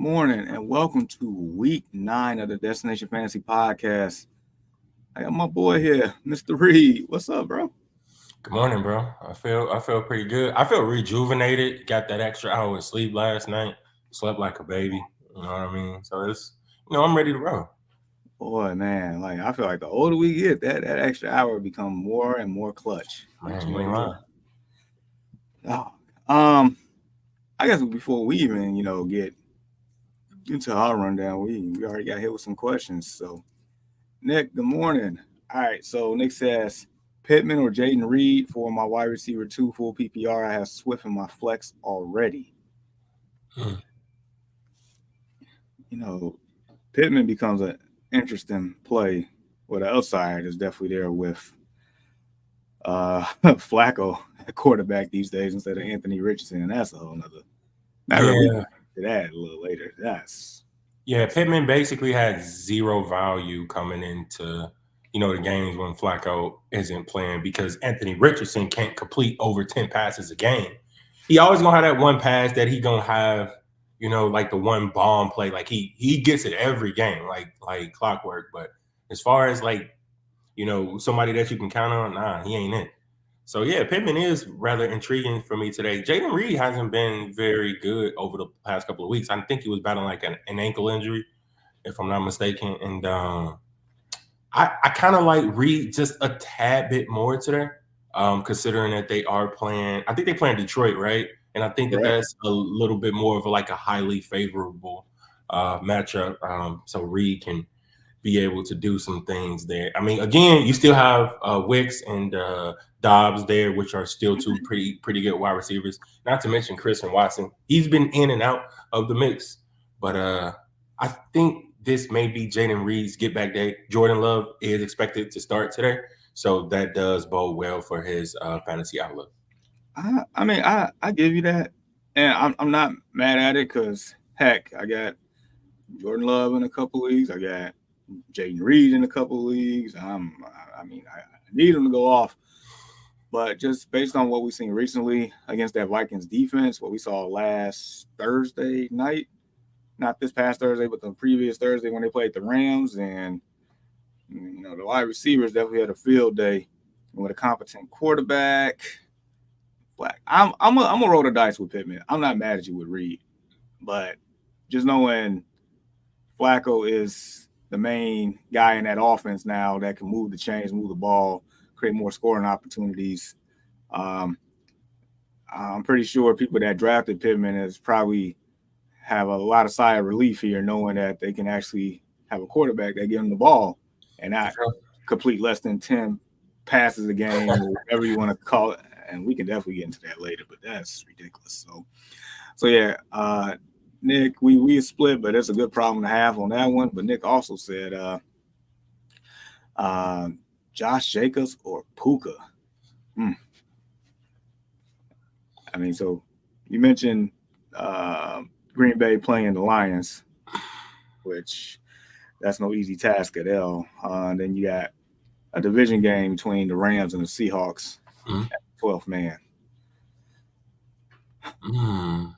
morning, and welcome to week 9 of the Destination Fantasy Podcast. I got my boy here, Mr. Reed. What's up, bro? Good morning, bro. I feel pretty good. I feel rejuvenated. Got that extra hour of sleep last night. Slept like a baby. You know what I mean? So I'm ready to roll. Boy, man, I feel like the older we get, that extra hour become more and more clutch each Man, and you ain't every day. lying. Oh, um, I guess before we even, get into our rundown, we already got hit with some questions. So, Nick, good morning. All right, so Nick says Pittman or Jaden Reed for my wide receiver 2 full PPR. I have Swift in my flex already. Hmm. Pittman becomes an interesting play where the upside is definitely there with Flacco at quarterback these days instead of Anthony Richardson. And that's a whole nother matter. We can Yeah, get to that a little later. yeah. Pittman basically had zero value coming into the games when Flacco isn't playing because Anthony Richardson can't complete over 10 passes a game. He always gonna have that one pass that he gonna have, like the one bomb play. Like he gets it every game, like clockwork. But as far as somebody that you can count on, nah, he ain't it. So yeah, Pittman is rather intriguing for me today. Jaden Reed hasn't been very good over the past couple of weeks. I think he was battling like an ankle injury, if I'm not mistaken. And I kind of like Reed just a tad bit more today, considering that they are playing. I think they play in Detroit, right? And I think that Correct. that's a little bit more of a highly favorable matchup. So Reed can be able to do some things there. I mean, again, you still have Wicks and Dobbs there, which are still two pretty good wide receivers. Not to mention Chris and Watson. He's been in and out of the mix, but I think this may be Jaden Reed's get back day. Jordan Love is expected to start today, so that does bode well for his fantasy outlook. I give you that. And I'm not mad at it because, heck, I got Jordan Love in a couple leagues. I got Jaden Reed in a couple leagues. I need him to go off. But just based on what we've seen recently against that Vikings defense, what we saw last Thursday night, not this past Thursday, but the previous Thursday when they played the Rams, and the wide receivers definitely had a field day with a competent quarterback. Black. I'm gonna roll the dice with Pittman. I'm not mad at you with Reed, but just knowing Flacco is the main guy in that offense now that can move the chains, move the ball, create more scoring opportunities. Um, I'm pretty sure people that drafted Pittman is probably have a lot of sigh of relief here, knowing that they can actually have a quarterback that give them the ball and For not sure. complete less than 10 passes a game or whatever you want to call it. And we can definitely get into that later, but that's ridiculous. So yeah, Nick, we split, but it's a good problem to have on that one. But Nick also said uh, Josh Jacobs or Puka. Hmm. So you mentioned uh, Green Bay playing the Lions, which that's no easy task at all. And then you got a division game between the Rams and the Seahawks, Mhm. 12th man. Mm.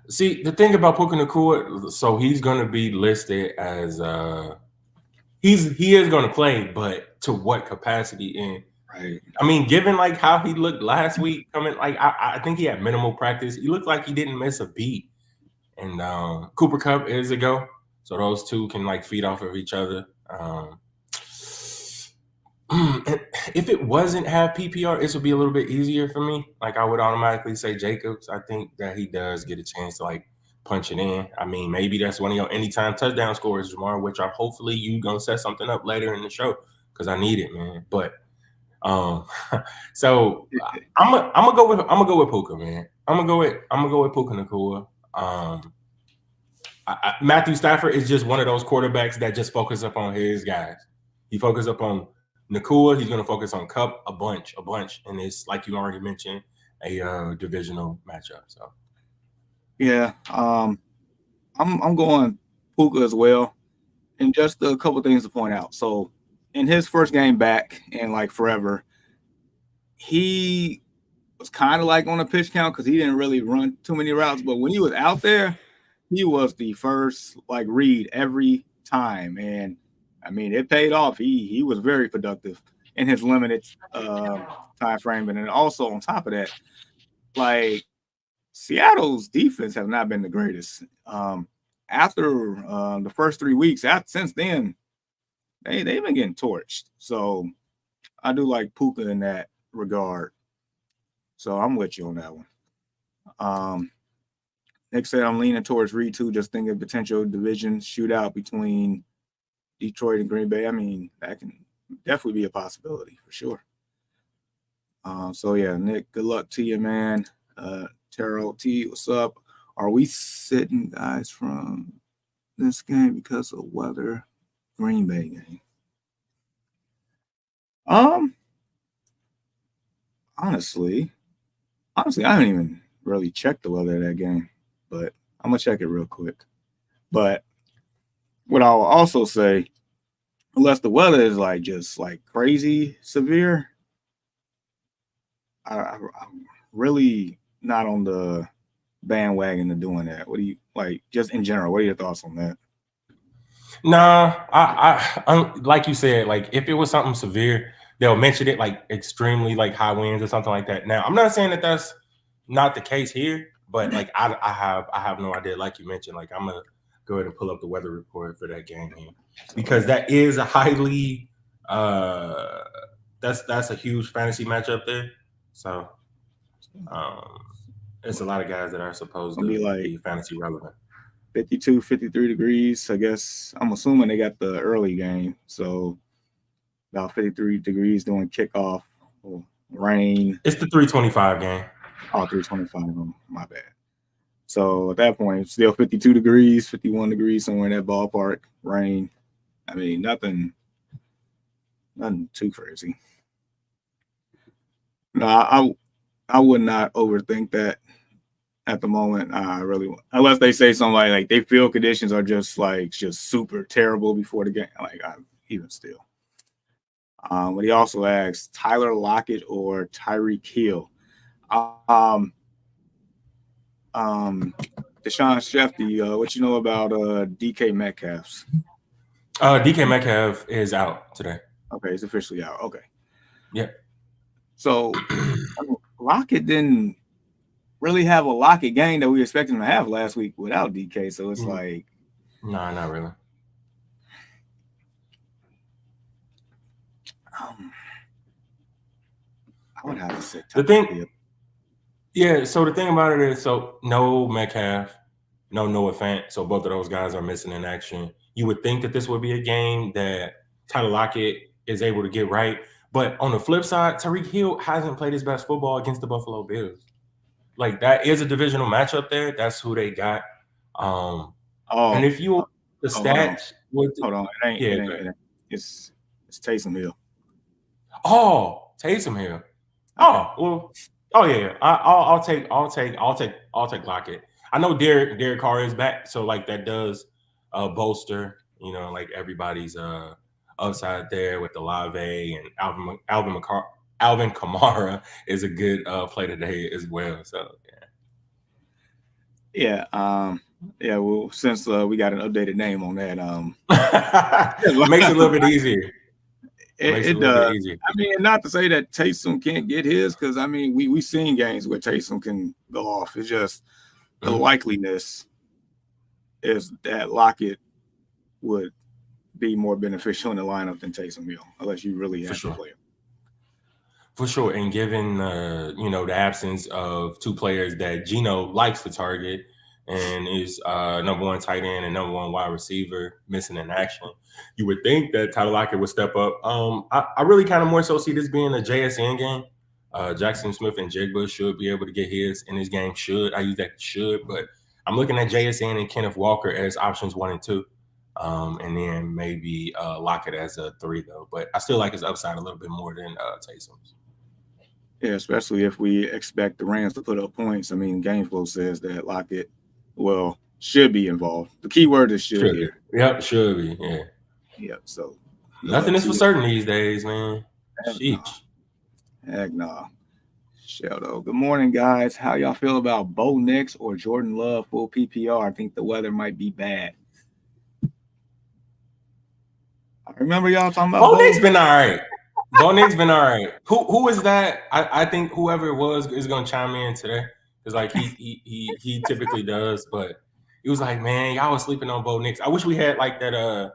See, the thing about Puka Nakua, so he's going to be listed as he is going to play, but to what capacity? And Right. I mean, given like how he looked last week, coming like I think he had minimal practice. He looked like he didn't miss a beat. And Cooper Cup is a go, so those two can like feed off of each other. And if it wasn't have PPR, this would be a little bit easier for me. Like I would automatically say Jacobs. I think that he does get a chance to like punch it in. I mean, maybe that's one of your anytime touchdown scores tomorrow, which are hopefully you gonna set something up later in the show because I need it, man. But um, so I'm gonna go with Puka, man. I'm gonna go with Puka Nakua. Matthew Stafford is just one of those quarterbacks that just focus up on his guys. He focus up on Nakua. He's going to focus on Cup a bunch, and it's like you already mentioned a divisional matchup. So Yeah. I'm going Puka as well. And just a couple things to point out. So in his first game back in like forever, he was kind of like on a pitch count because he didn't really run too many routes. But when he was out there, he was the first like read every time, and I mean it paid off. He was very productive in his limited time frame, and then also on top of that, like Seattle's defense have not been the greatest. After the first 3 weeks, since then they've been getting torched. So I do like Puka in that regard. So I'm with you on that one. Nick said I'm leaning towards Reed too, just thinking potential division shootout between Detroit and Green Bay. I mean, that can definitely be a possibility for sure. So yeah, Nick, good luck to you, man. Terrell T, what's up? Are we sitting guys from this game because of weather? Green Bay game. Honestly, I haven't even really checked the weather of that game, but I'm gonna check it real quick. But what I'll also say, unless the weather is like just like crazy severe, I'm really not on the bandwagon of doing that. What do you like? Just in general, what are your thoughts on that? Nah, I like you said, like if it was something severe, they'll mention it like extremely like high winds or something like that. Now, I'm not saying that that's not the case here, but like I have no idea. Like you mentioned, like I'm gonna go ahead and pull up the weather report for that game here because that is a highly that's a huge fantasy matchup there. So it's a lot of guys that are supposed to be fantasy relevant. 52, 53 degrees. I guess I'm assuming they got the early game. So about 53 degrees during kickoff. Rain. It's the 325 game. Oh, 325. My bad. So at that point, still 52 degrees, 51 degrees, somewhere in that ballpark. Rain. I mean, nothing too crazy. No, I would not overthink that at the moment. I really, unless they say something like they feel conditions are just super terrible before the game. Even still. But he also asks Tyler Lockett or Tyreek Hill. Deshaun Shefty, what you know about DK Metcalf's? DK Metcalf is out today. Okay, he's officially out. Okay. Yeah. So Lockett didn't really have a Lockett game that we expected him to have last week without DK. So it's like, no, not really. I would have to say the thing. Yeah, so the thing about it is, so no Metcalf, no Noah Fant, so both of those guys are missing in action. You would think that this would be a game that Tyler Lockett is able to get right, but on the flip side, Tyreek Hill hasn't played his best football against the Buffalo Bills. Like that is a divisional matchup there. That's who they got. And if you the stats, hold on, it ain't. It's Taysom Hill. Oh, Taysom Hill. Oh well. Oh yeah. I'll take Lockett. I know Derek Carr is back, so like that does bolster, like everybody's upside there with Olave and Alvin Kamara is a good play today as well. So yeah. Yeah. Well, since we got an updated name on that, makes it a little bit easier. It does. I mean, not to say that Taysom can't get his, because I mean, we've seen games where Taysom can go off. It's just the likeliness is that Lockett would be more beneficial in the lineup than Taysom Hill, unless you really have to play him. For sure, and given the absence of two players that Geno likes to target and is number one tight end and number one wide receiver missing in action, you would think that Tyler Lockett would step up. I really kind of more so see this being a JSN game. Jackson Smith and Jigba should be able to get his in this game. I use that should, but I'm looking at JSN and Kenneth Walker as options 1 and 2. And then maybe Lockett as a 3 though. But I still like his upside a little bit more than Taysom's. Yeah, especially if we expect the Rams to put up points. I mean, game flow says that Lockett, should be involved. The key word is should here. Yep, should be. Yeah. Yep. So nothing is for certain these days, man. Sheesh. Heck no. Sheldo. Good morning, guys. How y'all feel about Bo Nix or Jordan Love full PPR? I think the weather might be bad. I remember y'all talking about Bo Bo. Nix been all right. Bo Nix been all right. Who is that? I think whoever it was is gonna chime in today. Because like he typically does, but he was like, man, y'all was sleeping on Bo Nix. I wish we had like that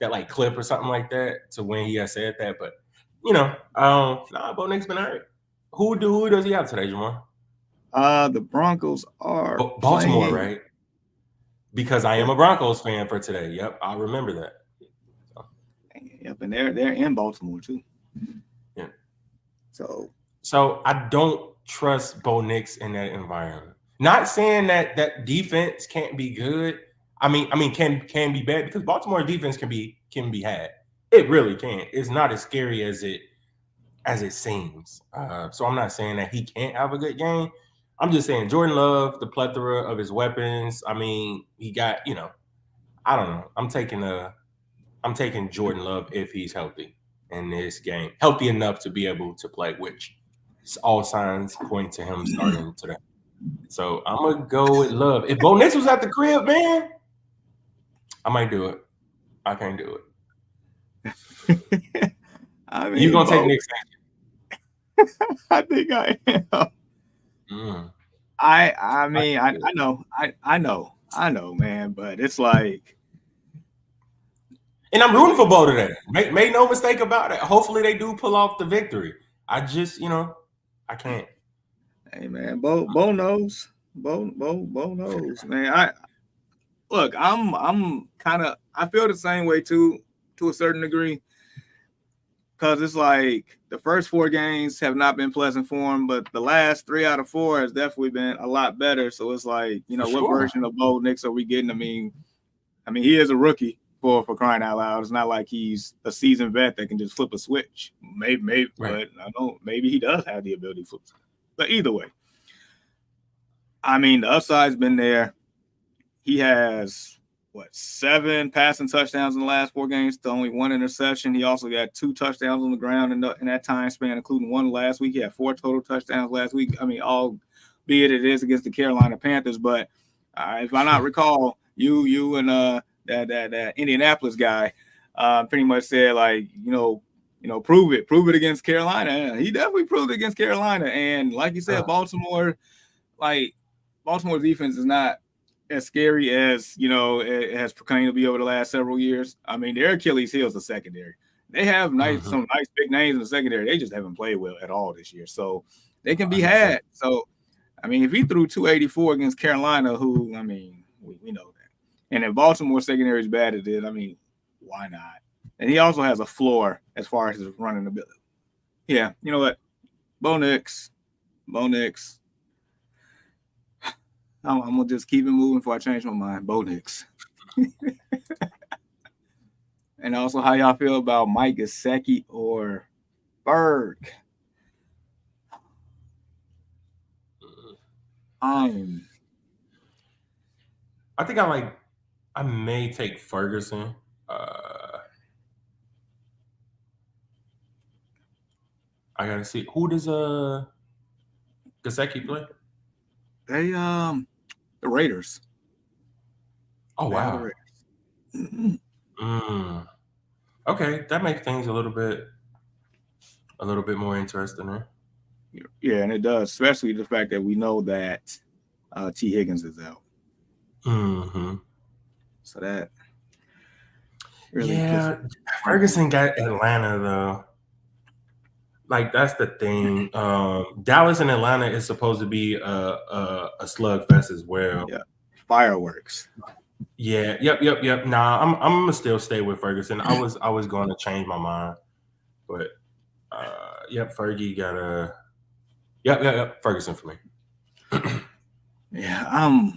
like clip or something like that to when he had said that. But nah, Bo Nix been all right. Who does he have today, Jamar? The Broncos are Baltimore, playing. right? Because I am Yep, a Broncos fan for today. Yep, I remember that. yep, and they're in Baltimore too. Yeah. So I don't trust Bo Nix in that environment. Not saying that defense can't be good. I mean can be bad because Baltimore defense can be had. It really can. It's not as scary as it seems. So I'm not saying that he can't have a good game. I'm just saying Jordan Love, the plethora of his weapons. I mean, he got I don't know. I'm taking Jordan Love if he's healthy in this game, healthy enough to be able to play, which all signs point to him starting today. So I'm gonna go with Love. If Bo Nix was at the crib, man, I might do it. I can't do it. I You mean, gonna take Bo. Nick I think I am. Sanchez? I mean, I know, man. But it's like, And I'm rooting for Bo today. Make no mistake about it. Hopefully they do pull off the victory. I just, I can't. hey, man, Bo knows. Bo knows, man. I'm kind of I feel the same way too, to a certain degree, because it's like the first four games have not been pleasant for him, but the last 3 out of 4 has definitely been a lot better. So it's like, For what sure. version of Bo Nix are we getting? I mean, he is a rookie for crying out loud. It's not like he's a seasoned vet that can just flip a switch. Maybe, Right. but I don't. Maybe he does have the ability to flip. But either way, I mean, the upside's been there. He has 7 passing touchdowns in the last 4 games to only 1 interception. He also got 2 touchdowns on the ground in that time span, including 1 last week. He had 4 total touchdowns last week. I mean, albeit it is against the Carolina Panthers, but if I not recall, you and that Indianapolis guy pretty much said like prove it against Carolina. And he definitely proved it against Carolina, and like you said, Baltimore's defense is not as scary as it has proclaimed to be over the last several years. I mean, their Achilles heel is the secondary. They have some nice big names in the secondary. They just haven't played well at all this year, so they can be 100%. had. So, I mean, if he threw 284 against Carolina, who I mean, we know that, and if Baltimore secondary is bad at it, I mean, why not? And he also has a floor as far as his running ability. Yeah, you know what, Bo Nix. I'm gonna just keep it moving before I change my mind. Bo Nix. And also, how y'all feel about Mike Gesicki or Berg? I think I may take Ferguson. I gotta see who does Gesicki play? They the Raiders. Oh They are the wow. Raiders. Okay, that makes things a little bit more interesting there. Yeah, and it does, especially the fact that we know that T. Higgins is out. So that really puts it. Ferguson got Atlanta though. Like that's the thing. Dallas and Atlanta is supposed to be a slugfest as well. Yeah, fireworks. Yeah. Yep. Nah, I'm gonna still stay with Ferguson. I was going to change my mind, but yep, Fergie got a yep, Ferguson for me. Yeah, I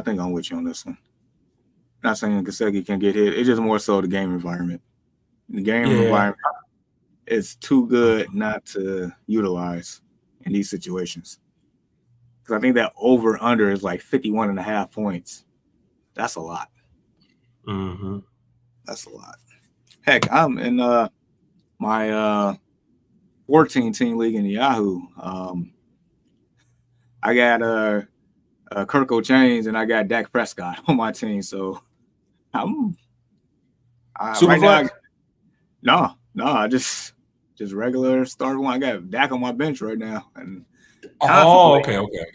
think I'm with you on this one. Not saying Gesicki can get hit. It's just more so the game environment. The game Yeah. environment is too good not to utilize in these situations. Because I think that over under is like 51.5 points. That's a lot. That's a lot. Heck, I'm in my 14-team league in Yahoo. I got Kirk O'Chains and I got Dak Prescott on my team. So I'm right now. Superflex? No, I just regular start one. I got Dak on my bench right now and Oh, contemplate. okay.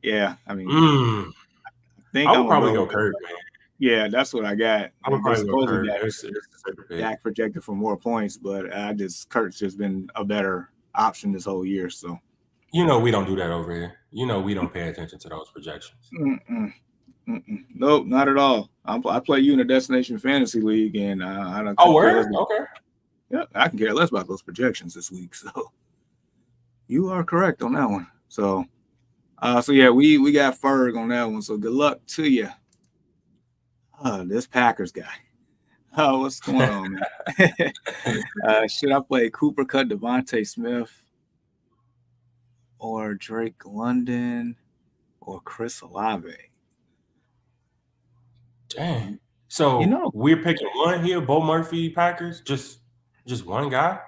Yeah, I mean, Mm, I think I I'm would gonna probably go. go Kirk, man. Yeah, that's what I got. I would They probably go supposedly Kirk. It's the safer pick. Dak projected for more points, but Kurt's just been a better option this whole year. So We don't do that over here. We don't pay attention to those projections. Nope, not at all. I play you in a Destination Fantasy League, and I don't Oh, care less. word? Okay. Yeah, I can care less about those projections this week. So you are correct on that one. So yeah, we got Ferg on that one. So good luck to you. This Packers guy. Oh, what's going on, man? Should I play Cooper Cut, Devontae Smith, or Drake London, or Chris Olave? Dang. You So know, we're picking one here, Bo Murphy Packers, just one guy.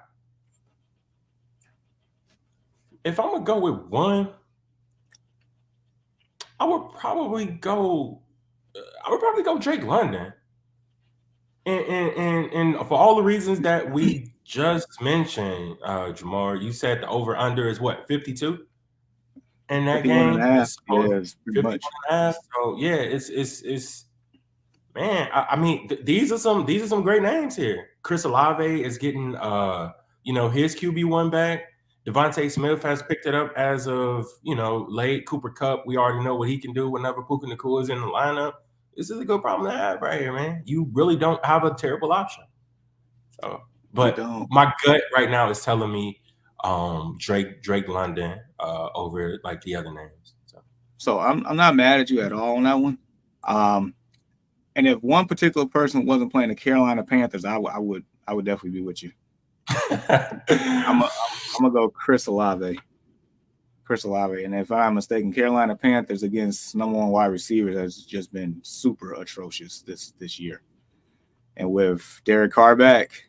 If I'm gonna go with one, I would probably go. Drake London, and for all the reasons that we just mentioned, Jamar, you said the over under is what, 52 in that 51 and a game? half. It's Yeah, supposed it's pretty 51 much. and a half. So yeah, it's man. I mean, these are some great names here. Chris Olave is getting his QB1 back. Devontae Smith has picked it up as of late. Cooper Kupp, we already know what he can do whenever Puka Nacua is in the lineup. This is a good problem to have right here, man. You really don't have a terrible option. So, You but don't. my gut right now is telling me Drake London over like the other names. So I'm not mad at you at all on that one. And if one particular person wasn't playing the Carolina Panthers, I would definitely be with you. I'm gonna go Chris Olave. And if I'm mistaken, Carolina Panthers against number one wide receivers has just been super atrocious this year. And with Derek Carr back,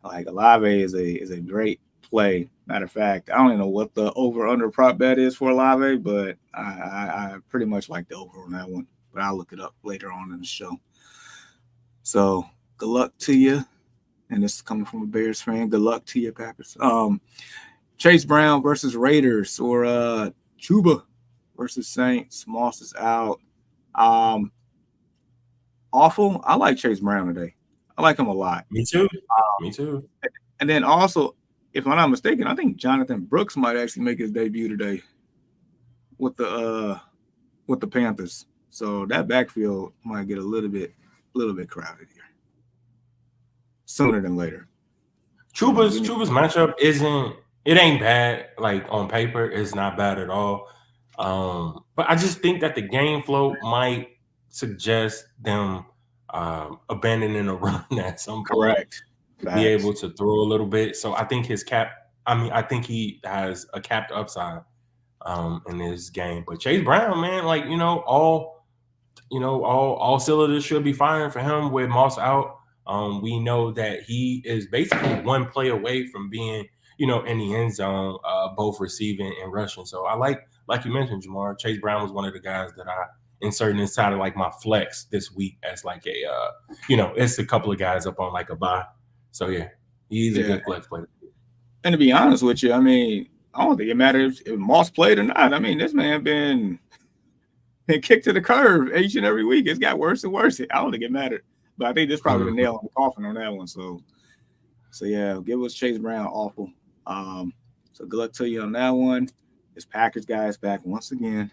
like Olave is a great play. Matter of fact, I don't even know what the over under prop bet is for Olave, but I pretty much like the over on that one. But I'll look it up later on in the show. So good luck to you. And this is coming from a Bears fan. Good luck to you, Packers. Chase Brown versus Raiders, or Chuba versus Saints. Moss is out. Awful. I like Chase Brown today. I like him a lot. Me too. Me too. And then also, if I'm not mistaken, I think Jonathan Brooks might actually make his debut today with the Panthers. So that backfield might get a little bit crowded here sooner than later. Chuba's matchup ain't bad. Like on paper, it's not bad at all. But I just think that the game flow might suggest them abandoning a run at some point. Correct. To be able to throw a little bit. So I think I think he has a capped upside in this game. But Chase Brown, man, like all cylinders should be firing for him with Moss out. We know that he is basically one play away from being, in the end zone, both receiving and rushing. So I like you mentioned, Jamar, Chase Brown was one of the guys that I inserted inside of like my flex this week as like a, it's a couple of guys up on like a bye. So yeah, he's a good flex player. And to be honest with you, I mean, I don't think it matters if Moss played or not. I mean, this man been kicked to the curb each and every week. It's got worse and worse. I don't think it mattered. But I think this is probably the nail on the coffin on that one. So yeah, give us Chase Brown awful. So good luck to you on that one. This Packers guy is back once again.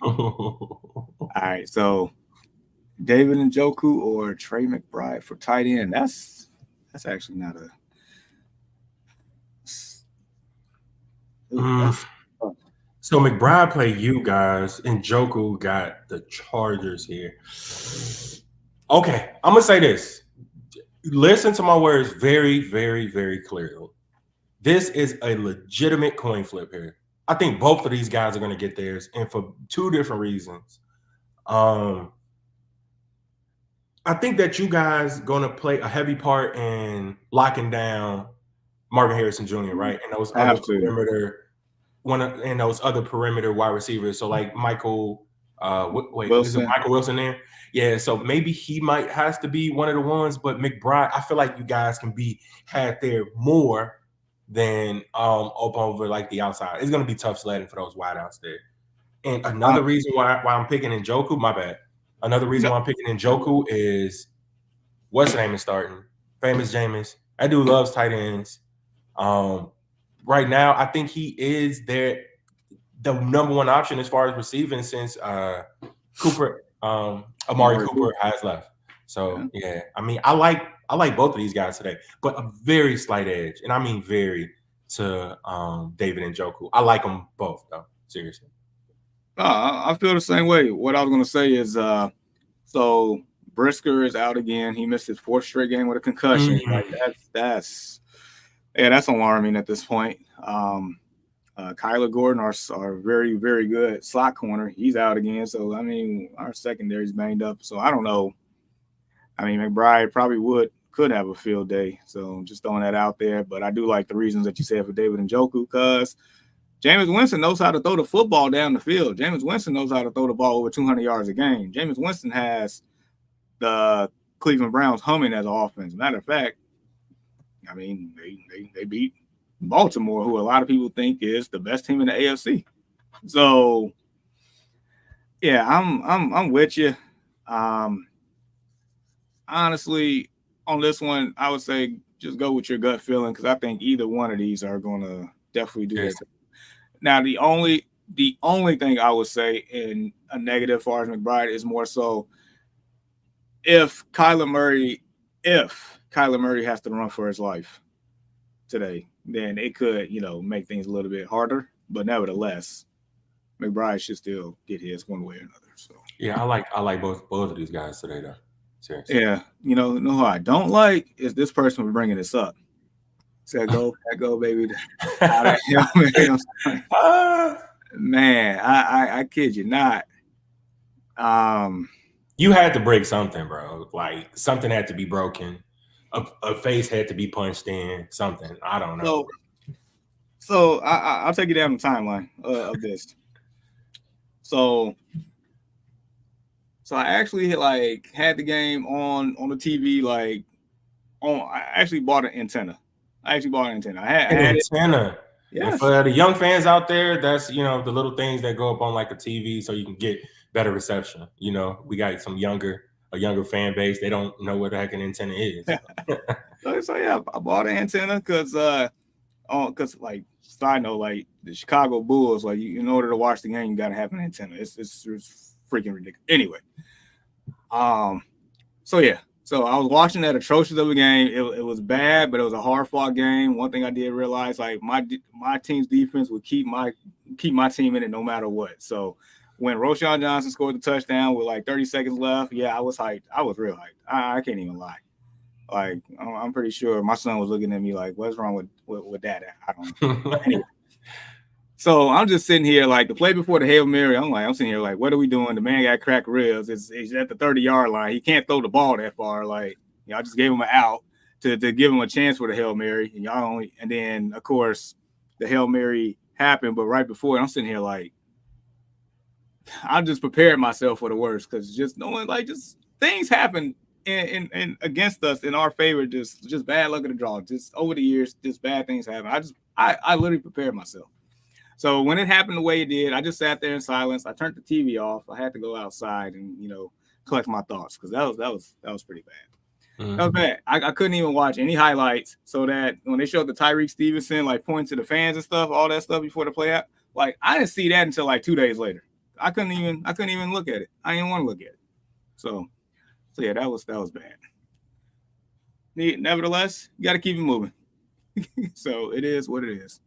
All right, so David Njoku or Trey McBride for tight end. That's actually not a. So McBride played you guys, and Njoku got the Chargers here. Okay, I'm gonna say this. Listen to my words very, very, very clearly. This is a legitimate coin flip here. I think both of these guys are going to get theirs, and for two different reasons. I think that you guys going to play a heavy part in locking down Marvin Harrison Jr., right? And those other Have to. those other perimeter wide receivers. So like Michael, is it Wilson. Michael Wilson there? Yeah. So maybe he might has to be one of the ones, but McBride, I feel like you guys can be had there more than up over like the outside. It's gonna be tough sledding for those wideouts there. And another reason why I'm picking Njoku, my bad. Another reason No, why I'm picking Njoku is what's the name is starting? Famous Jameis. That dude loves tight ends. Right now, I think he is the number one option as far as receiving since Amari Cooper has left. So yeah, I mean, I like both of these guys today, but a very slight edge, and I mean very to David Njoku. I like them both though. Seriously. I feel the same way. What I was gonna say is, so Brisker is out again. He missed his 4th straight game with a concussion. Mm-hmm. Like that's alarming at this point. Kyler Gordon, our very, very good slot corner, he's out again. So I mean, our secondary's banged up. So I don't know. I mean, McBride probably could have a field day. So just throwing that out there. But I do like the reasons that you said for David Njoku, because Jameis Winston knows how to throw the football down the field. Jameis Winston knows how to throw the ball over 200 yards a game. Jameis Winston has the Cleveland Browns humming as an offense. Matter of fact, I mean, they beat Baltimore, who a lot of people think is the best team in the AFC. So, yeah, I'm with you. Honestly, on this one, I would say just go with your gut feeling, because I think either one of these are going to definitely do Yes. that. Now, the only thing I would say in a negative for as McBride is more so if Kyler Murray has to run for his life today, then it could, make things a little bit harder. But nevertheless, McBride should still get his one way or another. So Yeah, I like both of these guys today though. Seriously. yeah, know who I don't like is this person for bringing this up. Said go baby. Man, I kid you not. You had to break something, bro. Like something had to be broken. A face had to be punched in. Something. I don't know. So I'll take you down the timeline of this. So I actually had the game on the TV. I actually bought an antenna. I had antenna. it. Yes. For the young fans out there, that's the little things that go up on like a TV so you can get better reception. We got a younger fan base. They don't know what the heck an antenna is. So yeah, I bought an antenna because like side note, like the Chicago Bulls, like in order to watch the game, you gotta have an antenna. It's freaking ridiculous. Anyway, so yeah. So I was watching that atrocious of a game. It was bad, but it was a hard fought game. One thing I did realize, like my team's defense would keep my team in it no matter what. So when Roschon Johnson scored the touchdown with like 30 seconds left, yeah, I was hyped. I was real hyped. I can't even lie. Like I'm pretty sure my son was looking at me like, "What's wrong with that?" I don't know. Anyway. So I'm just sitting here, like the play before the Hail Mary. I'm sitting here like, what are we doing? The man got cracked ribs. He's at the 30-yard line. He can't throw the ball that far. Like, I just gave him an out to give him a chance for the Hail Mary. And then of course the Hail Mary happened, but right before it, I'm sitting here like, I just prepared myself for the worst, because just knowing like just things happen in against us in our favor, just bad luck of the draw. Just over the years, just bad things happen. I literally prepared myself. So when it happened the way it did, I just sat there in silence. I turned the TV off. I had to go outside and collect my thoughts, because that was pretty bad. Mm-hmm. That was bad. I couldn't even watch any highlights, so that when they showed the Tyreek Stevenson like pointing to the fans and stuff, all that stuff before the play out, like I didn't see that until like 2 days later. I couldn't even look at it. I didn't want to look at it. So yeah, that was bad. Nevertheless, you got to keep it moving. So it is what it is.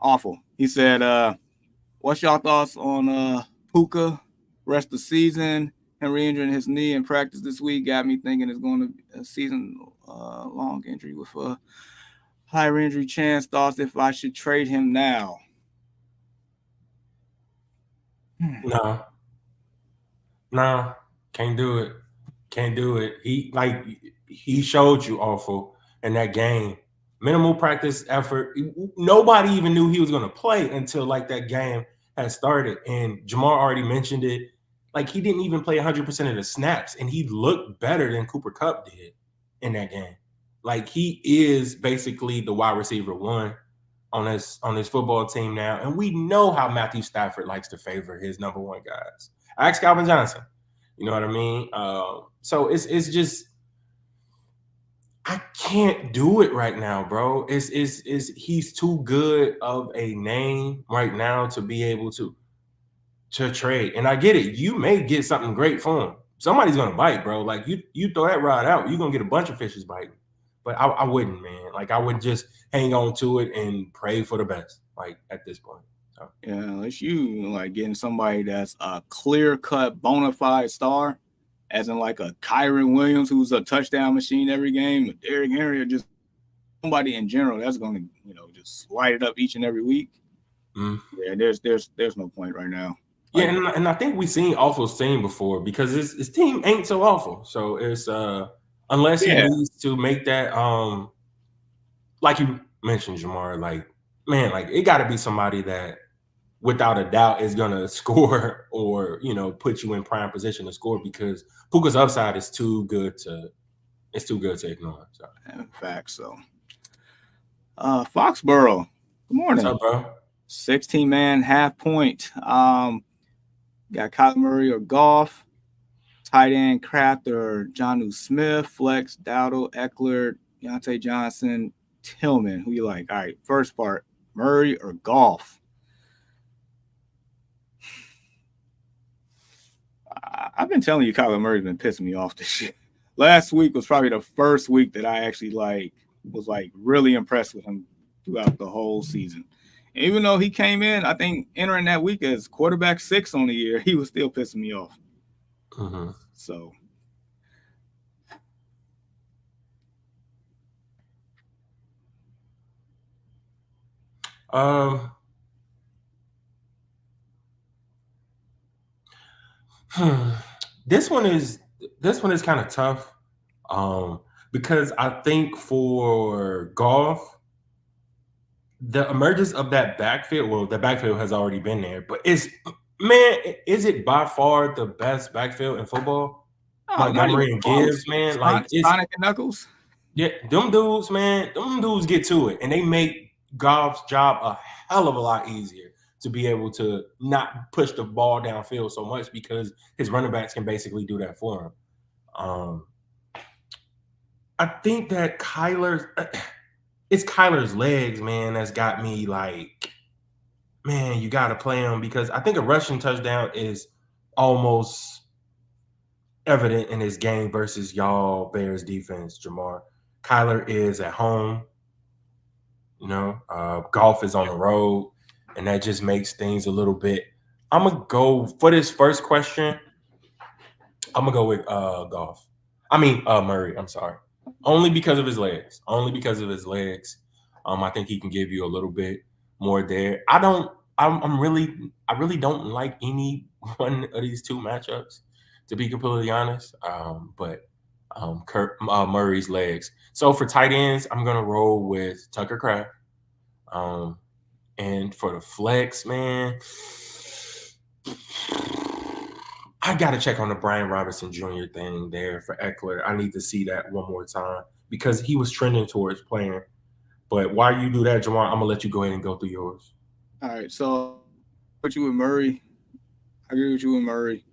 Awful. He said, what's y'all thoughts on Puka rest of the season? Him re-injuring his knee in practice this week got me thinking it's going to be a season-long injury with a higher injury chance. Thoughts if I should trade him now? No, can't do it. He he showed you awful in that game. Minimal practice effort. Nobody even knew he was going to play until like that game had started. And Jamar already mentioned it. Like he didn't even play 100% of the snaps, and he looked better than Cooper Kupp did in that game. Like he is basically the wide receiver one on this football team now, and we know how Matthew Stafford likes to favor his number one guys. Ask Calvin Johnson. You know what I mean? So it's just I can't do it right now, bro. Is he's too good of a name right now to be able to trade. And I get it. You may get something great for him. Somebody's gonna bite, bro. Like you throw that rod out, you're gonna get a bunch of fishes biting. But I wouldn't, man. Like I would just hang on to it and pray for the best. Like at this point. So. Yeah, unless you like getting somebody that's a clear-cut, bona fide star, as in like a Kyron Williams who's a touchdown machine every game, a Derrick Henry, or just somebody in general that's going to, just light it up each and every week. Yeah, there's no point right now. Like, yeah, and I think we've seen Awful's team before because his team ain't so awful. So it's unless he needs to make that like you mentioned, Jamar, like man, like it got to be somebody that without a doubt is gonna score or put you in prime position to score because Puka's upside is too good to ignore. So in fact, so Foxborough, good morning. What's up, bro? 16-man half point. Got Kyler Murray or Goff, tight end Kraft or Jonnu Smith, flex Dowdle, Eckler, Deontay Johnson, Tillman. Who you like? All right, first part, Murray or Goff. I've been telling you, Kyler Murray's been pissing me off this year. Last week was probably the first week that I actually was really impressed with him throughout the whole season. And even though he came in, I think entering that week as quarterback 6 on the year, he was still pissing me off. Mm-hmm. So. This one is kind of tough because I think for Goff, the emergence of that backfield, well, the backfield has already been there, but is it by far the best backfield in football? Montgomery and Gibbs, man. Like it's Sonic and Knuckles. Yeah, them dudes, man, them dudes get to it, and they make Goff's job a hell of a lot easier to be able to not push the ball downfield so much because his running backs can basically do that for him. I think that it's Kyler's legs, man, that's got me like, man, you got to play him because I think a rushing touchdown is almost evident in his game versus y'all Bears defense, Jamar. Kyler is at home, Goff is on the road, and that just makes things a little bit. I'm going to go for this first question. I'm going to go with Goff. Murray, I'm sorry. Only because of his legs. I think he can give you a little bit more there. I really don't like any one of these two matchups, to be completely honest. But Murray's legs. So for tight ends, I'm gonna roll with Tucker Kraft. And for the flex, man, I got to check on the Brian Robinson Jr. thing there for Eckler. I need to see that one more time because he was trending towards playing. But while you do that, Jamar, I'm going to let you go ahead and go through yours. All right, so I agree with you with Murray.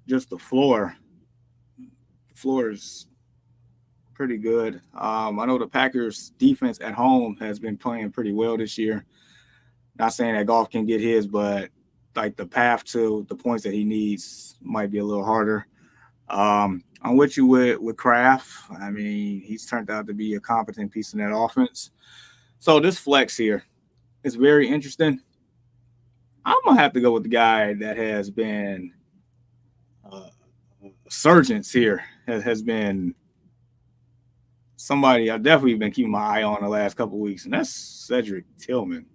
Just the floor. The floor is pretty good. I know the Packers defense at home has been playing pretty well this year. Not saying that Goff can get his, but like the path to the points that he needs might be a little harder. I'm with you with Kraft. I mean, he's turned out to be a competent piece in that offense. So this flex here is very interesting. I'm going to have to go with the guy that has been a surgeons here, has been somebody I've definitely been keeping my eye on the last couple of weeks, and that's Cedric Tillman.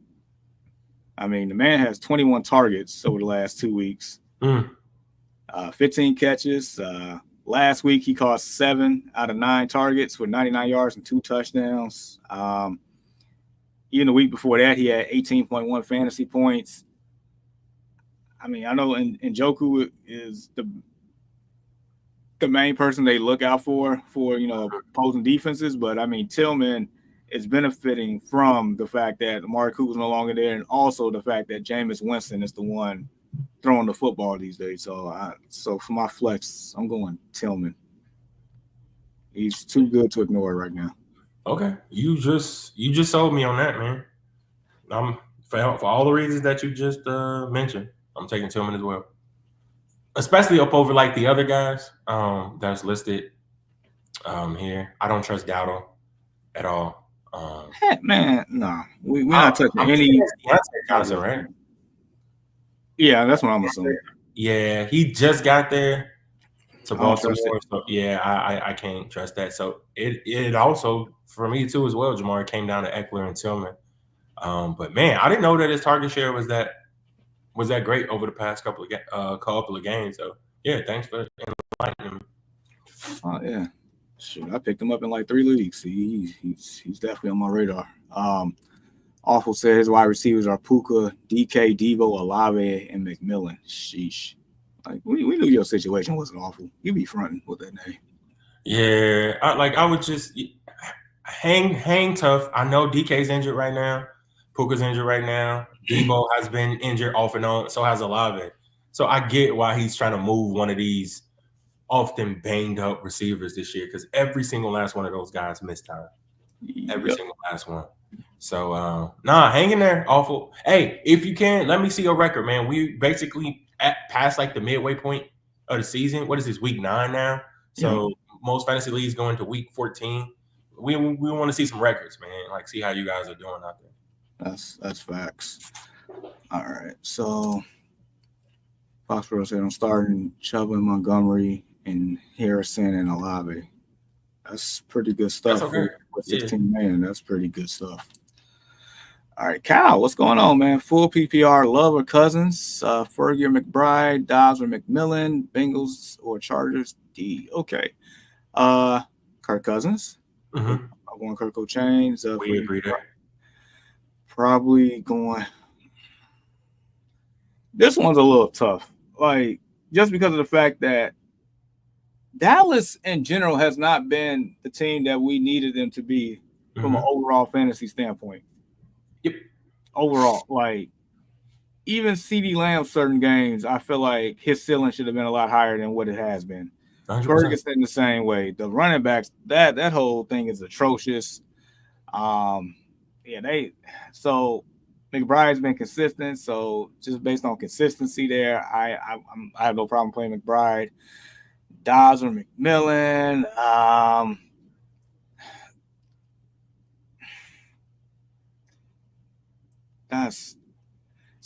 I mean, the man has 21 targets over the last 2 weeks, 15 catches, Last week he caught 7 out of 9 targets with 99 yards and 2 touchdowns. Even the week before that, he had 18.1 fantasy points. I mean, I know Njoku is the main person they look out for opposing defenses, but I mean Tillman is benefiting from the fact that Amari Cooper's no longer there, and also the fact that Jameis Winston is the one throwing the football these days. So for my flex, I'm going Tillman. He's too good to ignore right now. Okay, you just sold me on that, man. I'm for all the reasons that you just mentioned. I'm taking Tillman as well, especially up over like the other guys that's listed here. I don't trust Dowdle at all. Heck, man, no, we're not touching any. Johnson, right? Yeah, that's what I'm assuming. Yeah, he just got there to Baltimore. So yeah, I can't trust that. So it also for me too as well, Jamar, came down to Eckler and Tillman. But man, I didn't know that his target share was that great over the past couple of games. So yeah, thanks for enlightening me. Oh yeah, shoot, I picked him up in like 3 leagues. He's definitely on my radar. Awful said his wide receivers are Puka, DK, Debo, Olave, and McMillan. Sheesh. Like we knew your situation wasn't awful. You be fronting with that name. Yeah, I would just hang tough. I know DK's injured right now. Puka's injured right now. Debo has been injured off and on. So has Olave. So I get why he's trying to move one of these often banged up receivers this year because every single last one of those guys missed time. Every single last one. So hang in there. Awful. Hey, if you can, let me see your record, man. We basically past like the midway point of the season. What is this, week 9 now? So most fantasy leagues going to week 14. We want to see some records, man. Like see how you guys are doing out there. That's facts. All right. So Foxborough said I'm starting Chubb and Montgomery and Harrison and Olave. That's pretty good stuff. That's okay. For 16 million. That's pretty good stuff. All right, Kyle, what's going on, man? Full PPR, Love or Cousins, Fergie or McBride, Dobbs or McMillan, Bengals or Chargers, D. Okay. Kirk Cousins. Mm-hmm. I'm going Kirk Chains. We agree there. Probably going. This one's a little tough. Like, just because of the fact that Dallas in general has not been the team that we needed them to be from an overall fantasy standpoint. Yep. Overall, like even CeeDee Lamb, certain games, I feel like his ceiling should have been a lot higher than what it has been. 100%. Ferguson the same way. The running backs, that whole thing is atrocious. So McBride's been consistent. So just based on consistency there, I have no problem playing McBride. Dobbs or McMillan.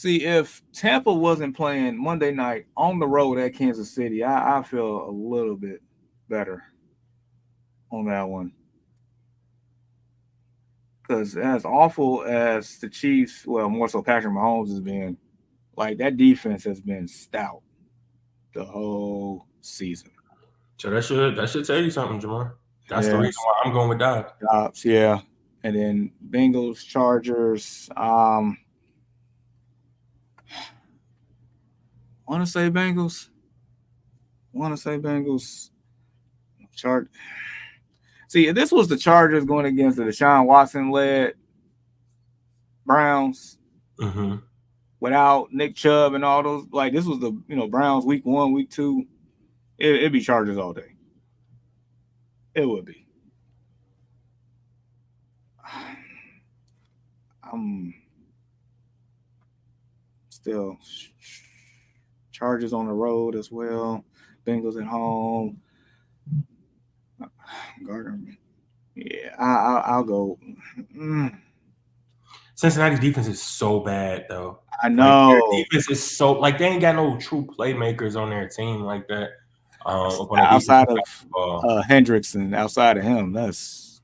If Tampa wasn't playing Monday night on the road at Kansas City, I feel a little bit better on that one. Because as awful as the Chiefs, well, more so Patrick Mahomes has been, like that defense has been stout the whole season. So that should tell you something, Jamar. That's the reason why I'm going with Dobbs. Dobbs, yeah. And then Bengals, Chargers. Want to say Bengals. See, if this was the Chargers going against the Deshaun Watson-led Browns without Nick Chubb and all those, like this was the Browns week 1, week 2, it'd be Chargers all day. It would be. I'm still Chargers on the road as well. Bengals at home. Gardner. Yeah, I'll go. Cincinnati's defense is so bad, though. I know. Like, their defense is so they ain't got no true playmakers on their team like that. Outside of Hendrickson, outside of him, that's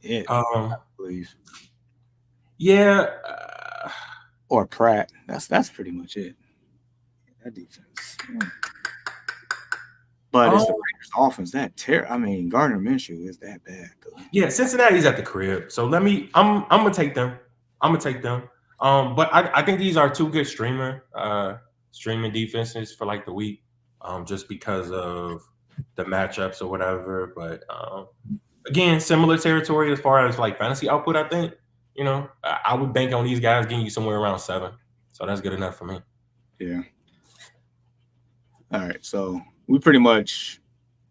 it. I believe. Yeah. Or Pratt. That's pretty much it. That defense. But it's the Raiders offense Gardner Minshew is that bad. Yeah, Cincinnati's at the crib. So I'm gonna take them. But I think these are two good streaming defenses for like the week. Just because of the matchups or whatever. But again, similar territory as far as like fantasy output, I think. I would bank on these guys getting you somewhere around 7. So that's good enough for me. Yeah. All right. So we pretty much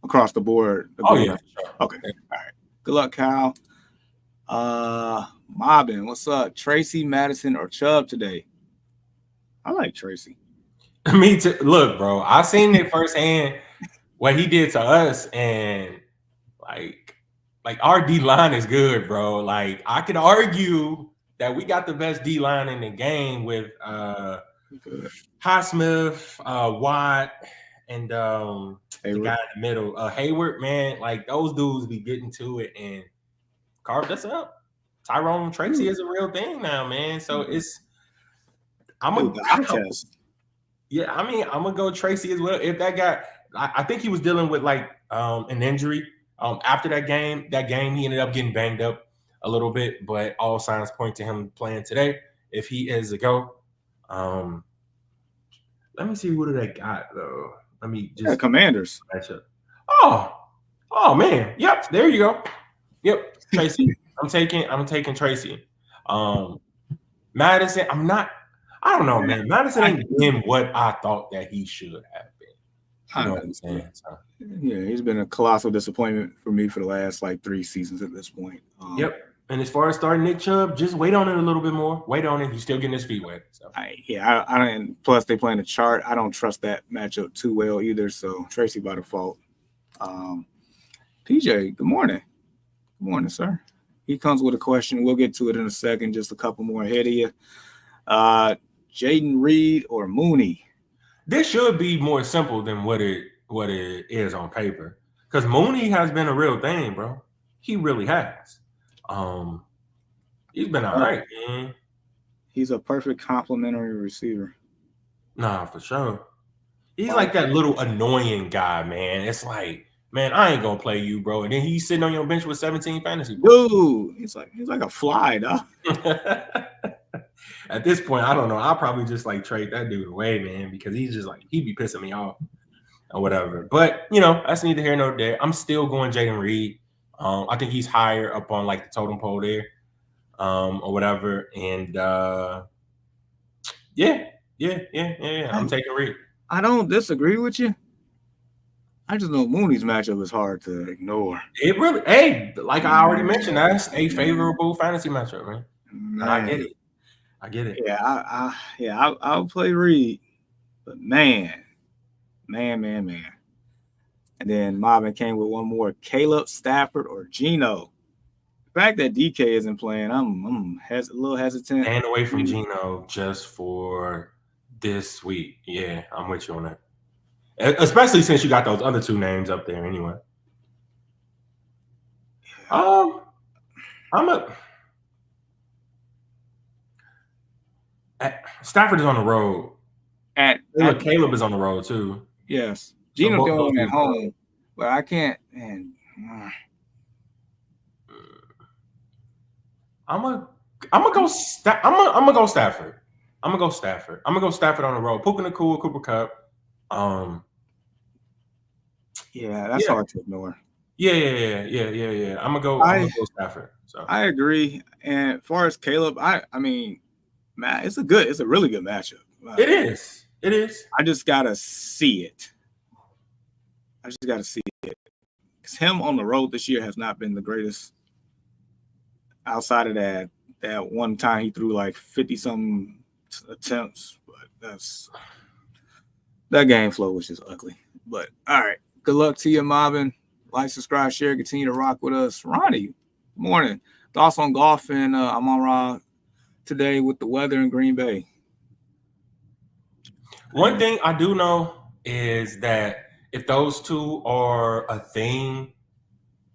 across the board. Oh, yeah. Sure. Okay. All right. Good luck, Kyle. Mobbin, what's up? Tracy, Madison, or Chubb today? I like Tracy. Me too. Look, bro, I seen it firsthand what he did to us, and like our D line is good, bro. Like I could argue that we got the best D line in the game with Highsmith, Watt, and the guy in the middle, Hayward. Man, like those dudes be getting to it and carved us up. Tyrone Tracy is a real thing now, man. So I'm gonna go Tracy as well. If that guy, I think he was dealing with like an injury after that game. That game he ended up getting banged up a little bit, but all signs point to him playing today. If he is a go, let me see what they got though. Let me just Commanders matchup. Oh man, yep, there you go. Yep, Tracy. I'm taking Tracy. Madison, I don't know, man. Madison ain't been what I thought that he should have been. You know what I'm saying? So. Yeah, he's been a colossal disappointment for me for the last like 3 seasons at this point. Yep. And as far as starting Nick Chubb, just wait on it a little bit more. Wait on it. He's still getting his feet wet. So. I don't. Plus, they playing the chart. I don't trust that matchup too well either. So Tracy by default. PJ, good morning. Good morning, sir. He comes with a question. We'll get to it in a second. Just a couple more ahead of you. Jaden Reed or Mooney? This should be more simple than what it is on paper. Because Mooney has been a real thing, bro. He really has. He's been all right, man. He's a perfect complimentary receiver. Nah, for sure. He's like that little annoying guy, man. It's like, man, I ain't gonna play you, bro. And then he's sitting on your bench with 17 fantasy points. Dude, he's like a fly, dog. At this point, I don't know. I'll probably just like trade that dude away, man, because he's just like he'd be pissing me off or whatever. But that's neither here nor there. I'm still going Jaden Reed. I think he's higher up on like the totem pole there, or whatever. And yeah. I'm taking Reed. I don't disagree with you. I just know Mooney's matchup is hard to ignore. It really, like I already mentioned, that's a favorable fantasy matchup, man. And I get it. Yeah, I'll play Reed, but man. And then Marvin came with one more: Caleb, Stafford, or Geno. The fact that DK isn't playing, I'm a little hesitant. Staying away from Geno just for this week. Yeah, I'm with you on that. Especially since you got those other 2 names up there anyway. Stafford is on the road. Caleb is on the road too. Yes, Geno going at home, but I can't. Man, I'm gonna go Stafford. I'm gonna go Stafford. I'm gonna go Stafford on the road. Puka Nacua, Cooper Kupp. Yeah, that's hard to ignore. Yeah. I'm gonna go Stafford. So I agree. And as far as Caleb, I mean, man, it's a really good matchup. It is. I just gotta see it. Because him on the road this year has not been the greatest. Outside of that one time he threw like 50-something attempts, but that's that game flow was just ugly. But all right, good luck to you, Marvin. Like, subscribe, share, continue to rock with us. Ronnie, good morning. Thoughts on golf and Amon-Ra today with the weather in Green Bay? One thing I do know is that if those 2 are a thing,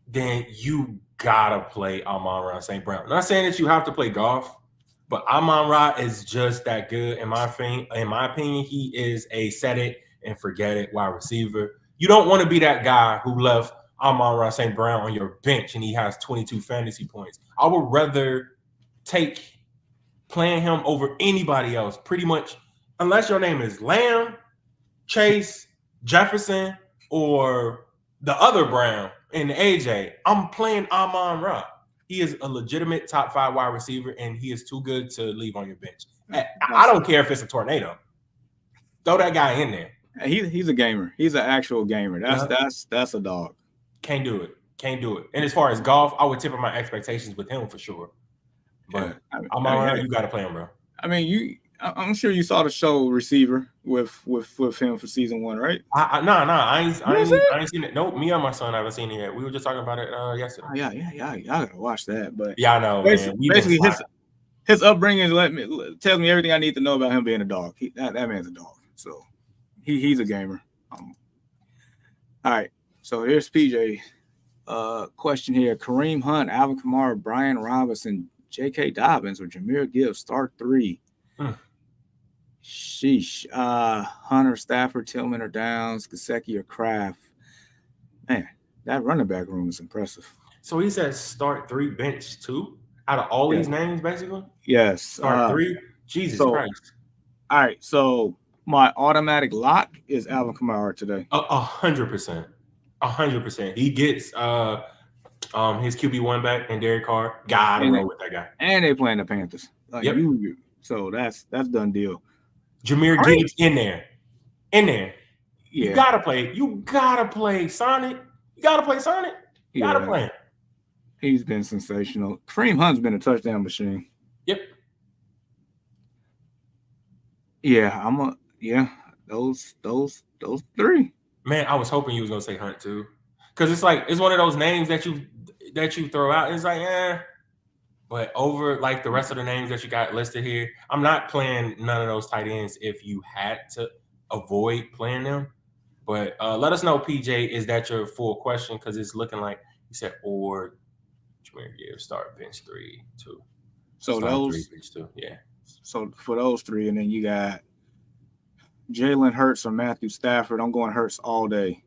then you gotta play Amon-Ra St. Brown. Not saying that you have to play golf, but Amon-Ra is just that good in my opinion. He is a set it and forget it wide receiver. You don't want to be that guy who left Amon-Ra St. Brown on your bench and he has 22 fantasy points. I would rather take playing him over anybody else, pretty much, unless your name is Lamb, Chase, Jefferson, or the other Brown in the AJ. I'm playing Amon-Ra. He is a legitimate top 5 wide receiver, and he is too good to leave on your bench. I don't care if it's a tornado. Throw that guy in there. He's a gamer. He's an actual gamer. That's a dog. Can't do it. And as far as golf, I would temper my expectations with him for sure. But you got to play him, bro. I mean, I'm sure you saw the show Receiver with him for season 1, right? I ain't seen it. Nope, me and my son haven't seen it yet. We were just talking about it yesterday. Oh, yeah, y'all gotta watch that. But yeah, I know. Basically, his upbringing tells me everything I need to know about him being a dog. That man's a dog, so he's a gamer. All right, so here's PJ. Question here: Kareem Hunt, Alvin Kamara, Brian Robinson, J.K. Dobbins, or Jahmyr Gibbs start 3. Sheesh. Hunter, Stafford, Tillman, or Downs, Gesicki, or Kraft. Man, that running back room is impressive. So he says start 3, bench 2 out of all these names, basically? Yes. Start 3? Jesus Christ. All right, so my automatic lock is Alvin Kamara today. 100%. 100%. He gets his QB1 back and Derek Carr. Gotta roll with that guy. And they playing the Panthers. So that's done deal. Jahmyr Gibbs in there. Yeah. You gotta play Sonic. You gotta play him. He's been sensational. Kareem Hunt's been a touchdown machine. Yep. Yeah, those 3. Man, I was hoping you was gonna say Hunt too. Because it's one of those names that you throw out. It's like, but over like the rest of the names that you got listed here, I'm not playing none of those tight ends if you had to avoid playing them. But let us know, PJ, is that your full question? Because it's looking like you said, or Jahmyr Gibbs start bench 3, 2. So start those 3, bench 2, yeah. So for those 3, and then you got Jalen Hurts or Matthew Stafford. I'm going Hurts all day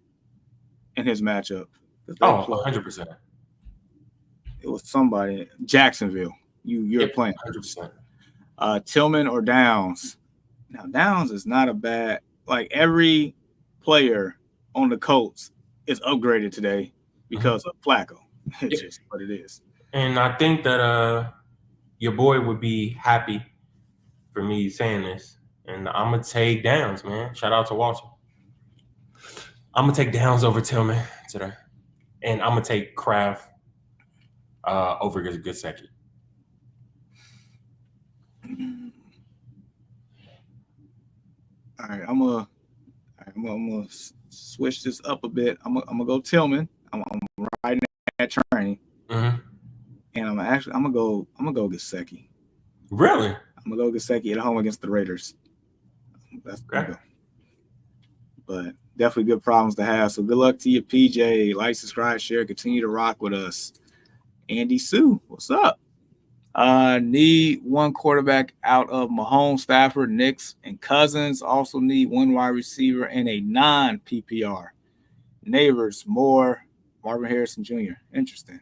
in his matchup. 100%. It was somebody, Jacksonville. You're playing 100%. Tillman or Downs. Now Downs is not a bad. Like every player on the Colts is upgraded today because of Flacco. It's just what it is. And I think that your boy would be happy for me saying this. And I'm gonna take Downs, man. Shout out to Walter. I'm gonna take Downs over Tillman today, and I'm gonna take Kraft over Gesicki. All right, I'm gonna switch this up a bit. I'm gonna go Tillman. I'm riding that train, and I'm gonna go Gesicki. Really? I'm gonna go Gesicki at home against the Raiders. That's good. But definitely good problems to have. So good luck to you, PJ. Like, subscribe, share, continue to rock with us. Andy Sue, what's up? Need one quarterback out of Mahomes, Stafford, Knicks, and Cousins. Also need one wide receiver and a non-PPR. Neighbors, Moore, Marvin Harrison Jr. Interesting.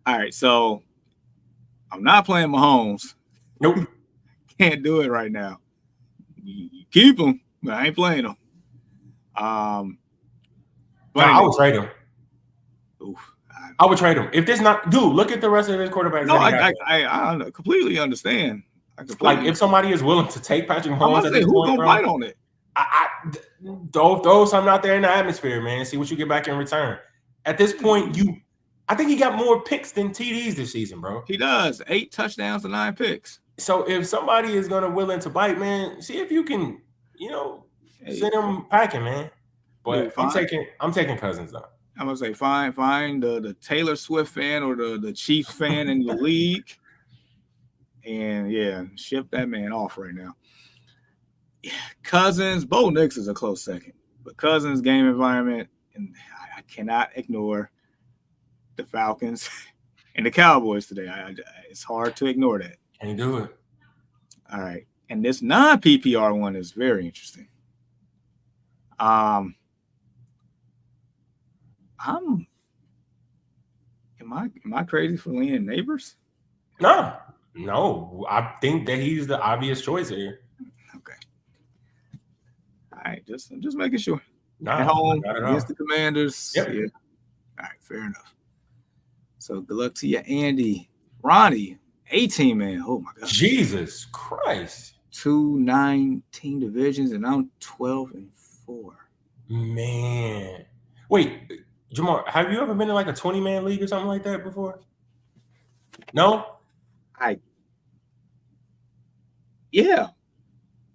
All right, so I'm not playing Mahomes. Nope. Can't do it right now. You keep him, but I ain't playing him. I would trade him. I would trade him. If this not, dude, look at the rest of his quarterbacks. No, I completely understand. If somebody is willing to take Patrick Mahomes, who's gonna bite on it? Throw something out there in the atmosphere, man. See what you get back in return. At this point, I think he got more picks than TDs this season, bro. He does. 8 touchdowns and 9 picks. So if somebody is willing to bite, man, see if you can, send him packing, man. But I'm taking Cousins though. I'm gonna say find the Taylor Swift fan or the Chiefs fan in the league, and ship that man off right now. Cousins, Bo Nix is a close second, but Cousins game environment, and I cannot ignore the Falcons and the Cowboys today. It's hard to ignore that. Can you do it? All right, and this non-PPR one is very interesting. Um, I'm. Am I crazy for leaning Neighbors? No. I think that he's the obvious choice here. Okay. All right, just making sure. Nah, At home not at against all. the Commanders. Yep. Yeah. All right, fair enough. So good luck to you, Andy. Ronnie, 18 man. Oh my God. Jesus Christ. 2-9 divisions, and I'm 12-4. Man. Wait, Jamar, have you ever been in like a 20-man league or something like that before? No? Yeah.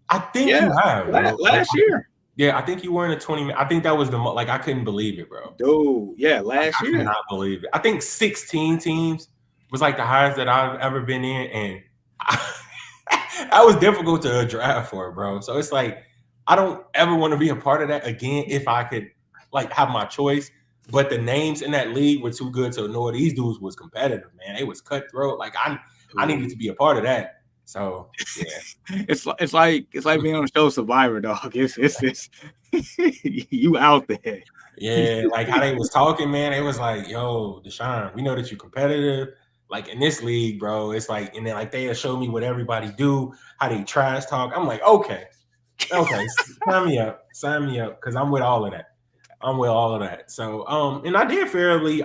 I think you have, bro. Last year. Yeah, I think you were in a 20-man. I think that was the like I couldn't believe it, bro. Dude, yeah, Like, last I year. could not believe it. I think 16 teams was like the highest that I've ever been in, and that was difficult to draft for, bro. So it's like I don't ever want to be a part of that again if I could like have my choice. But the names in that league were too good to ignore. These dudes was competitive, man. It was cutthroat. Like I needed to be a part of that. So yeah, it's like being on the show Survivor, dog. It's you out there. yeah. Like how they was talking, man. It was like, yo, Deshaun, we know that you're competitive. Like in this league, bro, it's like, and then like they show me what everybody do, how they trash talk. I'm like, okay, sign me up, because I'm with all of that. I'm with all of that. So, and I did fairly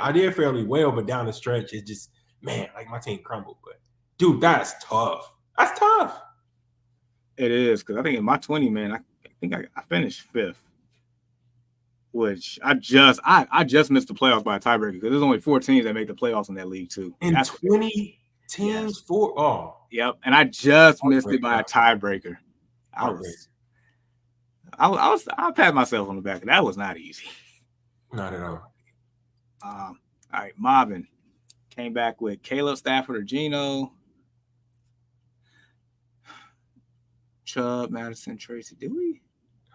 well, but down the stretch, it's just, man, like my team crumbled. But dude, that's tough. That's tough. It is, because I think in my 20 man, I think I finished 5th, which I just missed the playoffs by a tiebreaker because there's only 4 teams that make the playoffs in that league too. And that's 20 teams for Yep, and I just missed it by a tiebreaker. I pat myself on the back. That was not easy. Not at all. All right, Marvin came back with Caleb, Stafford, or Geno. Chubb, Madison, Tracy. Did we?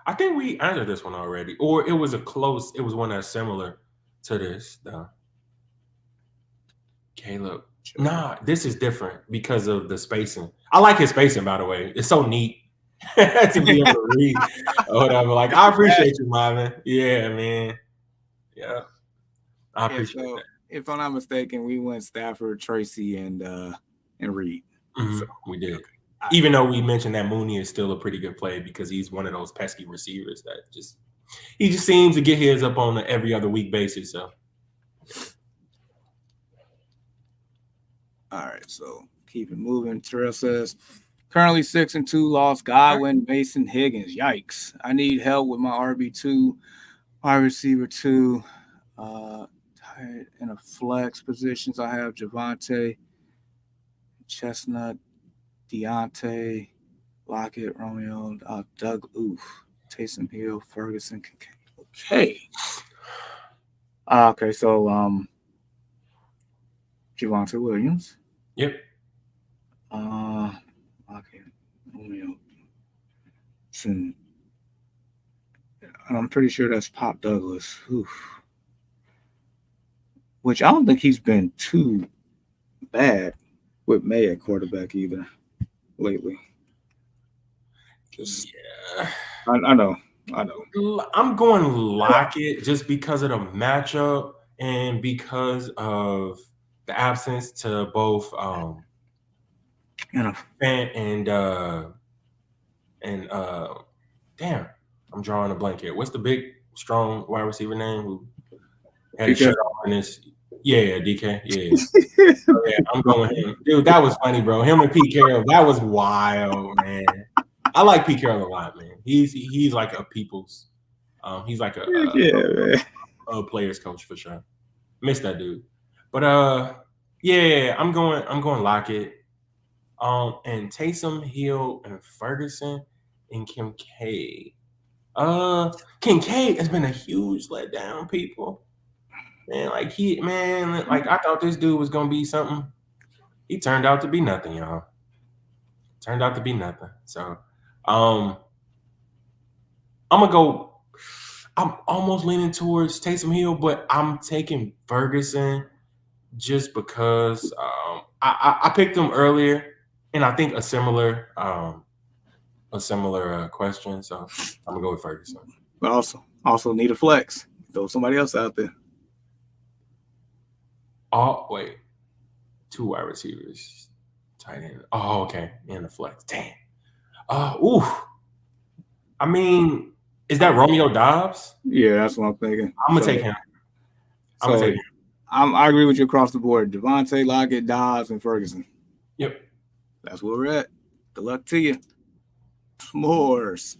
I think we answered this one already. Or it was one that's similar to this, though. Caleb. Chubb. Nah, this is different because of the spacing. I like his spacing, by the way. It's so neat to be able to read or whatever. Like, I appreciate you, Marvin. Yeah, man. Yeah. I appreciate that. If I'm not mistaken, we went Stafford, Tracy, and Reed. Mm-hmm. So, we did. Even though we mentioned that Mooney is still a pretty good play because he's one of those pesky receivers that he just seems to get his up on an every other week basis. So, all right. So keep it moving. Terrell says, currently 6-2, lost Godwin, Mason, Higgins. Yikes! I need help with my RB2, wide receiver 2. In a flex positions, I have Javonte, Chestnut, Deontay, Lockett, Romeo, Doug, Taysom Hill, Ferguson, Kincaid. Okay, so Javonte Williams. Yep. Lockett, Romeo. I'm pretty sure that's Pop Douglas. Which I don't think he's been too bad with May at quarterback either lately. Yeah. I know. I'm going Lockett just because of the matchup and because of the absence to both damn, I'm drawing a blank here. What's the big, strong wide receiver name who had his shirt off in this? Yeah, DK. Yeah. Yeah, I'm going with him. Dude, that was funny, bro. Him and Pete Carroll, that was wild, man. I like Pete Carroll a lot, man. He's like a people's he's like a players coach for sure. Miss that dude. But yeah, I'm going Lockett. And Taysom Hill and Ferguson and Kincaid. Kincaid has been a huge letdown, people. Man, like I thought this dude was gonna be something. He turned out to be nothing, y'all. Turned out to be nothing. So I'm almost leaning towards Taysom Hill, but I'm taking Ferguson just because I picked him earlier, and I think a similar question. So I'm gonna go with Ferguson. But also need a flex. Throw somebody else out there. Oh wait, 2 wide receivers, tight end. Oh okay, and the flex. Damn. Ooh. I mean, is that Romeo Dobbs? Yeah, that's what I'm thinking. I'm gonna take him. I'm gonna So take him. I agree with you across the board. Devontae, Lockett, Dobbs, and Ferguson. Yep. That's where we're at. Good luck to you. S'mores.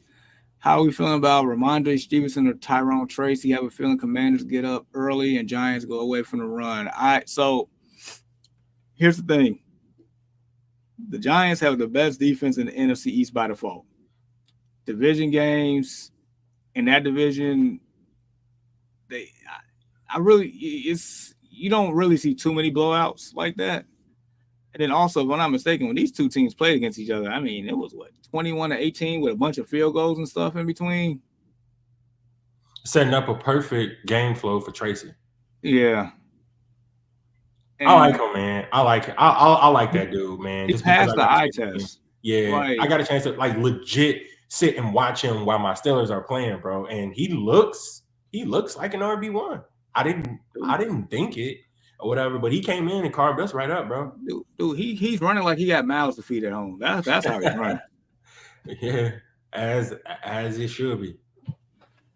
How are we feeling about Ramondre Stevenson or Tyrone Tracy? Have a feeling Commanders get up early and Giants go away from the run. So here's the thing. The Giants have the best defense in the NFC East by default. Division games in that division, you don't really see too many blowouts like that. And then also, if I'm not mistaken, when these two teams played against each other, I mean, it was 21-18 with a bunch of field goals and stuff in between. Setting up a perfect game flow for Tracy. Yeah. And I like him, man. I like it. I like that dude, man. Just passed the eye test. Yeah, I got a chance to legit sit and watch him while my Steelers are playing, bro. And he looks like an RB1. I didn't think it or whatever, but he came in and carved us right up, bro. Dude, he's running like he got mouths to feed at home. That's how he's running. Yeah, as it should be.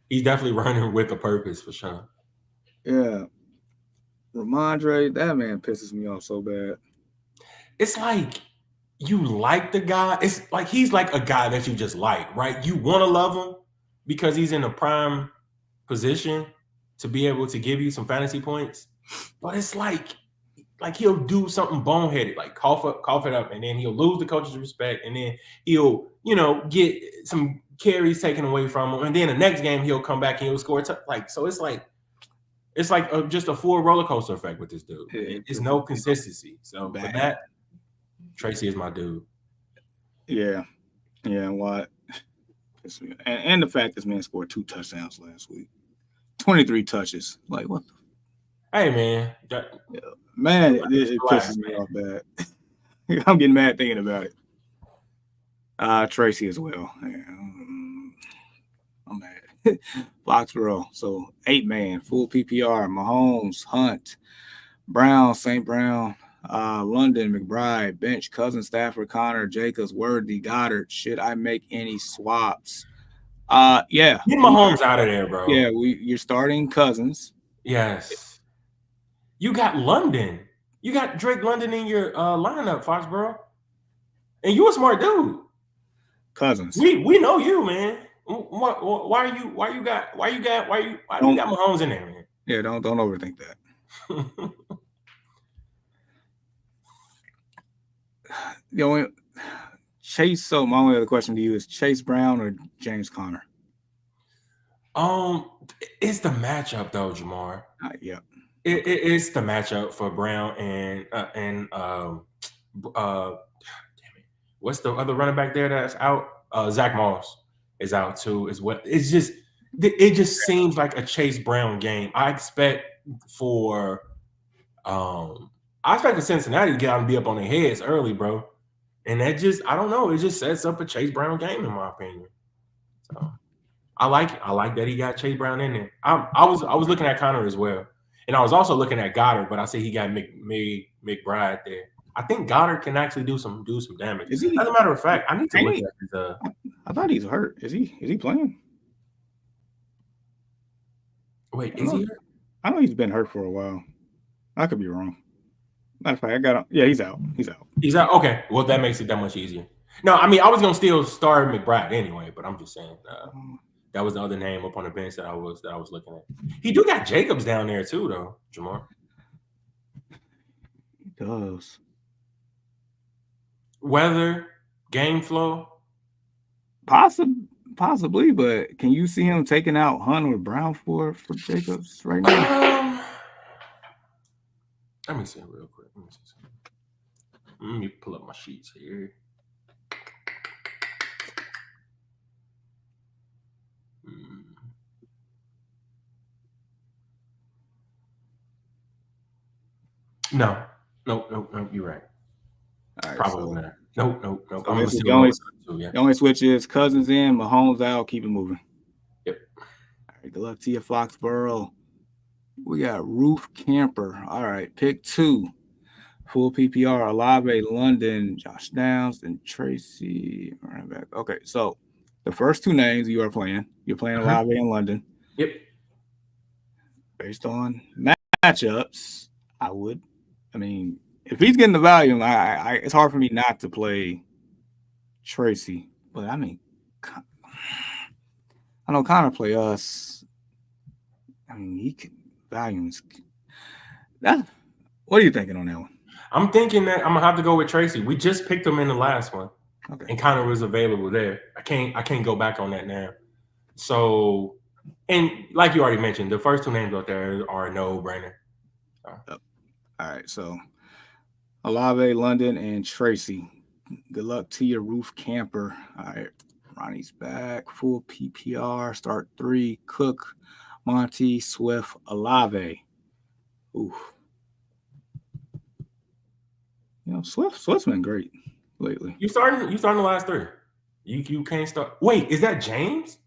He's definitely running with a purpose for sure. Yeah. Ramondre, that man pisses me off so bad. It's like you like the guy. It's like he's like a guy that you just like, right? You want to love him because he's in a prime position to be able to give you some fantasy points. But it's like he'll do something boneheaded, like cough it up, and then he'll lose the coach's respect, and then he'll, get some carries taken away from him, and then the next game he'll come back and he'll score. So it's like just a full roller coaster effect with this dude. It's no consistency. So for that, Tracy is my dude. Yeah. What? And the fact this man scored 2 touchdowns last week, 23 touches. Like what? Hey man, man, it pisses me off bad. I'm getting mad thinking about it. Tracy as well. I'm mad. Foxborough. So 8-man, full PPR. Mahomes, Hunt, Brown, St. Brown, London, McBride, Bench, Cousins, Stafford, Connor, Jacobs, Worthy, Goddard. Should I make any swaps? Yeah. Get Mahomes out of there, bro. Yeah, you're starting Cousins. Yes. You got London. You got Drake London in your lineup, Foxborough. And you a smart dude. Cousins. We know you, man. Why you got Mahomes in there, man? Yeah, don't overthink that. Chase. So my only other question to you is Chase Brown or James Conner? It's the matchup though, Jamar. Yeah. It's the matchup for Brown and damn it, what's the other running back there that's out? Zach Moss is out too. It just seems like a Chase Brown game. I expect for Cincinnati to get out and be up on their heads early, bro. And that I don't know. It just sets up a Chase Brown game, in my opinion. So I like it. I like that he got Chase Brown in there. I was looking at Connor as well. And I was also looking at Goddard, but I say he got McBride there. I think Goddard can actually do some damage. As a matter of fact, I need to look at his. I thought he's hurt. Is he playing? Wait, is he hurt? I know he's been hurt for a while. I could be wrong. Matter of fact, I got him. Yeah, he's out. He's out. Okay, well that makes it that much easier. No, I mean I was gonna still start McBride anyway, but I'm just saying that was the other name up on the bench that I was looking at. He do got Jacobs down there too, though, Jamar. He does. Weather, game flow, possibly, but can you see him taking out Hunt or Brown for Jacobs right now? Let me see real quick. Let me pull up my sheets here. No, you're right. Right, probably not. Nope. So the only switch is Cousins in, Mahomes out, keep it moving. Yep. right, good luck to you, Foxborough. We got Roof Camper. All right, pick 2. Full PPR, Olave, London, Josh Downs, and Tracy. Running back. Okay, so the first 2 names you are playing. You're playing Olave in London. Yep. Based on matchups, I would. I mean, if he's getting the volume, it's hard for me not to play Tracy. But I mean, I know Connor play us. I mean, he can volumes. That. What are you thinking on that one? I'm thinking that I'm gonna have to go with Tracy. We just picked him in the last one, Okay. and Connor was available there. I can't go back on that now. So, and like you already mentioned, the first 2 names out there are a no-brainer. All right, so Olave, London, and Tracy. Good luck to your Roof Camper. All right, Ronnie's back. Full PPR. Start 3. Cook, Monty, Swift, Olave. Ooh. You know, Swift's been great lately. You starting the last 3. You can't start. Wait, is that James?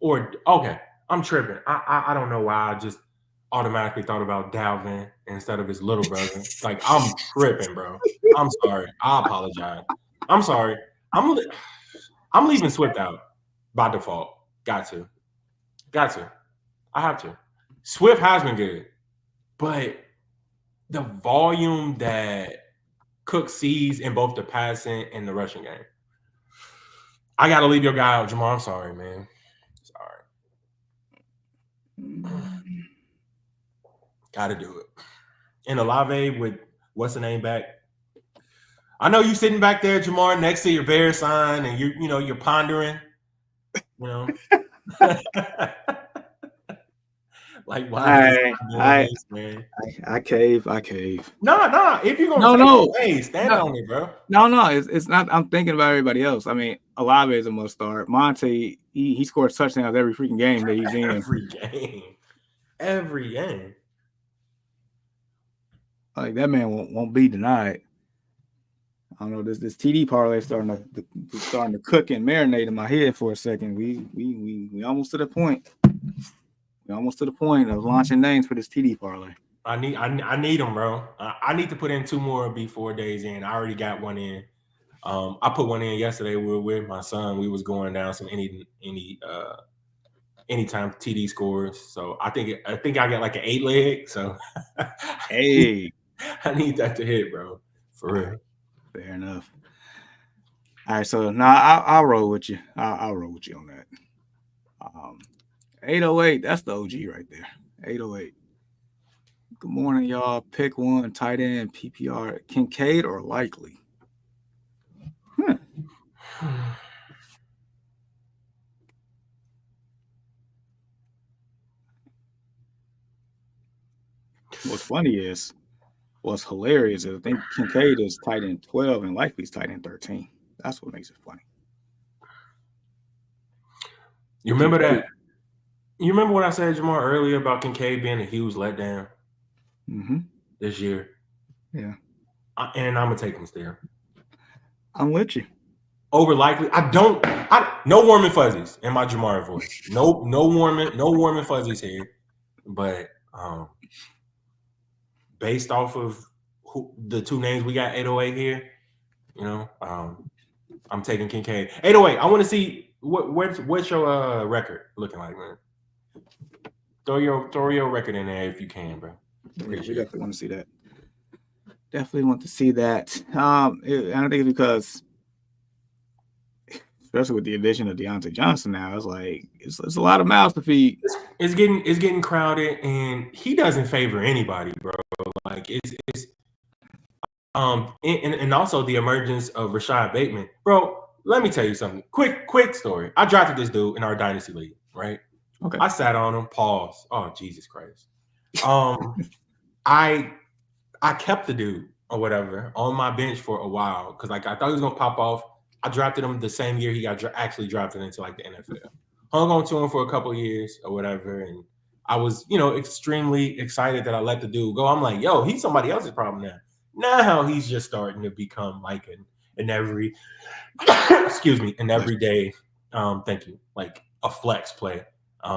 Or okay, I'm tripping. I don't know why I just automatically thought about Dalvin instead of his little brother. Like, I'm tripping, bro. I'm sorry. I apologize. I'm sorry. I'm leaving Swift out by default. Got to. I have to. Swift has been good, but the volume that Cook sees in both the passing and the rushing game, I got to leave your guy out, Jamal. I'm sorry, man. Got to do it. And Olave with what's the name back? I know you sitting back there, Jamar, next to your bear sign, and you're pondering, like, why is this man? I cave. No. If you're gonna take it, hey, stand on it, bro. No. It's not. I'm thinking about everybody else. I mean, Olave is a must start. Monte, he scores touchdowns every freaking game that he's in. Every game. Like, that man won't be denied. I don't know, this TD parlay starting to cook and marinate in my head for a second. We almost to the point. We almost to the point of launching names for this TD parlay. I need them, bro. I need to put in 2 more before days in. I already got one in. I put one in yesterday. We were with my son. We was going down some anytime TD scores. So I think I got like an 8 leg. So hey, I need that to hit, bro. For real. Fair enough. All right, so now I'll roll with you. I'll roll with you on that. 808, that's the OG right there. 808. Good morning, y'all. Pick 1, tight end, PPR, Kincaid or Likely? What's hilarious is I think Kincaid is tight end 12 and Likely's tight end 13. That's what makes it funny. You remember that? You remember what I said, Jamar, earlier about Kincaid being a huge letdown this year? Yeah. And I'm going to take him still. I'm with you. Over Likely. No warm and fuzzies in my Jamar voice. No warm and fuzzies here. But based off of the 2 names we got, 808 here, I'm taking Kincaid. 808, I want to see what's your record looking like, man. Throw your record in there if you can, bro. We definitely want to see that. I don't think it's because, especially with the addition of Deontay Johnson now, it's like it's a lot of mouths to feed. It's getting crowded, and he doesn't favor anybody, bro. Like, it's and also the emergence of Rashad Bateman, bro. Let me tell you something. Quick story. I drafted this dude in our dynasty league, right? Okay. I sat on him. Pause. Oh, Jesus Christ. I kept the dude or whatever on my bench for a while because I thought he was gonna pop off. I drafted him the same year he got actually drafted into like the NFL. Hung on to him for a couple of years or whatever, and I was, extremely excited that I let the dude go. I'm like, yo, he's somebody else's problem now. Now he's just starting to become like an every, excuse me, an everyday, thank you, like a flex play.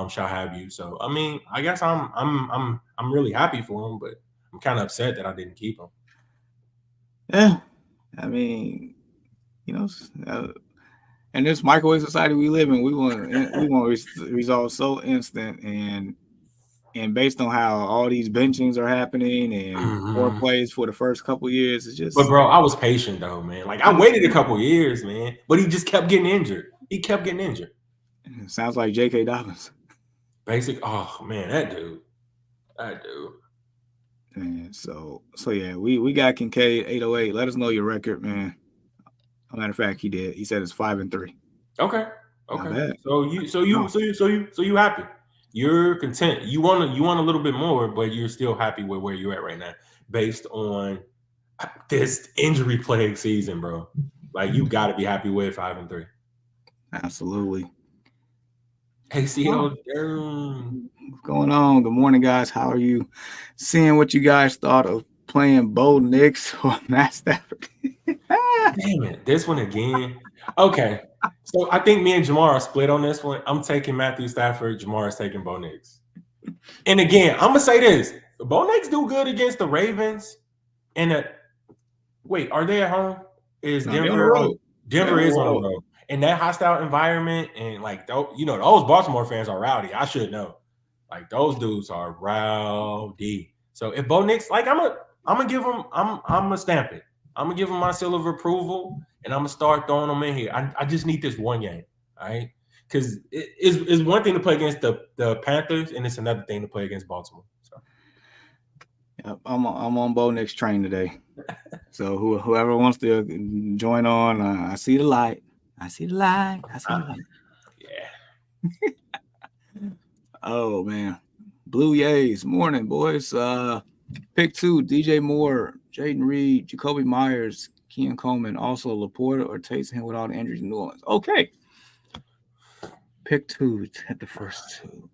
shall have you. So I mean, I guess I'm really happy for him, but I'm kind of upset that I didn't keep him. Yeah, I mean, you know, in this microwave society we live in, we want results so instant, and based on how all these benchings are happening and poor Mhm. plays for the first couple years, it's But just bro, I was patient though, man. Like I waited a couple years, man, but he just kept getting injured. He kept getting injured. it sounds like J.K. Dobbins. Basic. Oh man, that dude. And so yeah, we got Kincaid 808. Let us know your record, man. As a matter of fact, he did. He said it's 5-3. Okay. Not Okay. bad. No, So you happy. You're content. You want a little bit more, but you're still happy with where you're at right now, based on this injury plague season, bro. Like you got to be happy with 5-3. absolutely. ACL Oh, down. what's going on? Good morning, guys. How are you? Seeing what you guys thought of playing Bo Nix or Matt Stafford. Damn it, this one again. Okay, so I think me and Jamar are split on this one. I'm taking Matthew Stafford. Jamar is taking Bo Nix. And again, I'm gonna say this: Bo Nix do good against the Ravens. And wait, are they at home? Is No, they're on the Denver at home? road. They're Denver on the is on the road. road. In that hostile environment, and like those Baltimore fans are rowdy. I should know. Like those dudes are rowdy. So if Bo Nix, like I'm gonna give him, I'm gonna stamp it. I'm gonna give him my seal of approval, and I'm gonna start throwing them in here. I just need this one game, all right? Because it's one thing to play against the Panthers, and it's another thing to play against Baltimore. So Yep, I'm on Bo Nix train today. So whoever wants to join on, I see the light. I see the light. I see the light. yeah. Oh man, Blue Yays morning, boys. Pick 2: DJ Moore, Jaden Reed, Jacoby Myers, Kean Coleman, also Laporta or Taysom Hill with all the injuries in New Orleans. Okay, pick 2. Hit the first 2.